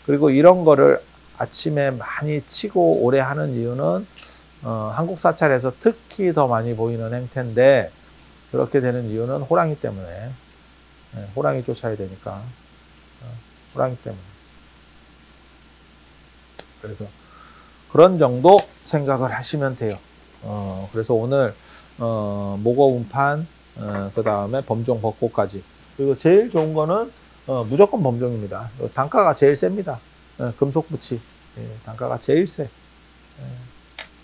그리고 이런 거를 아침에 많이 치고 오래 하는 이유는 한국 사찰에서 특히 더 많이 보이는 행태인데, 그렇게 되는 이유는 호랑이 때문에. 호랑이 쫓아야 되니까. 호랑이 때문에. 그래서 그런 정도 생각을 하시면 돼요. 그래서 오늘 목어 운판, 그 다음에 범종 법고까지. 그리고 제일 좋은 거는 무조건 범종입니다. 단가가 제일 셉니다. 금속부치. 단가가 제일 세.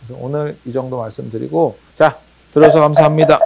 그래서 오늘 이 정도 말씀드리고, 자, 들어서 감사합니다.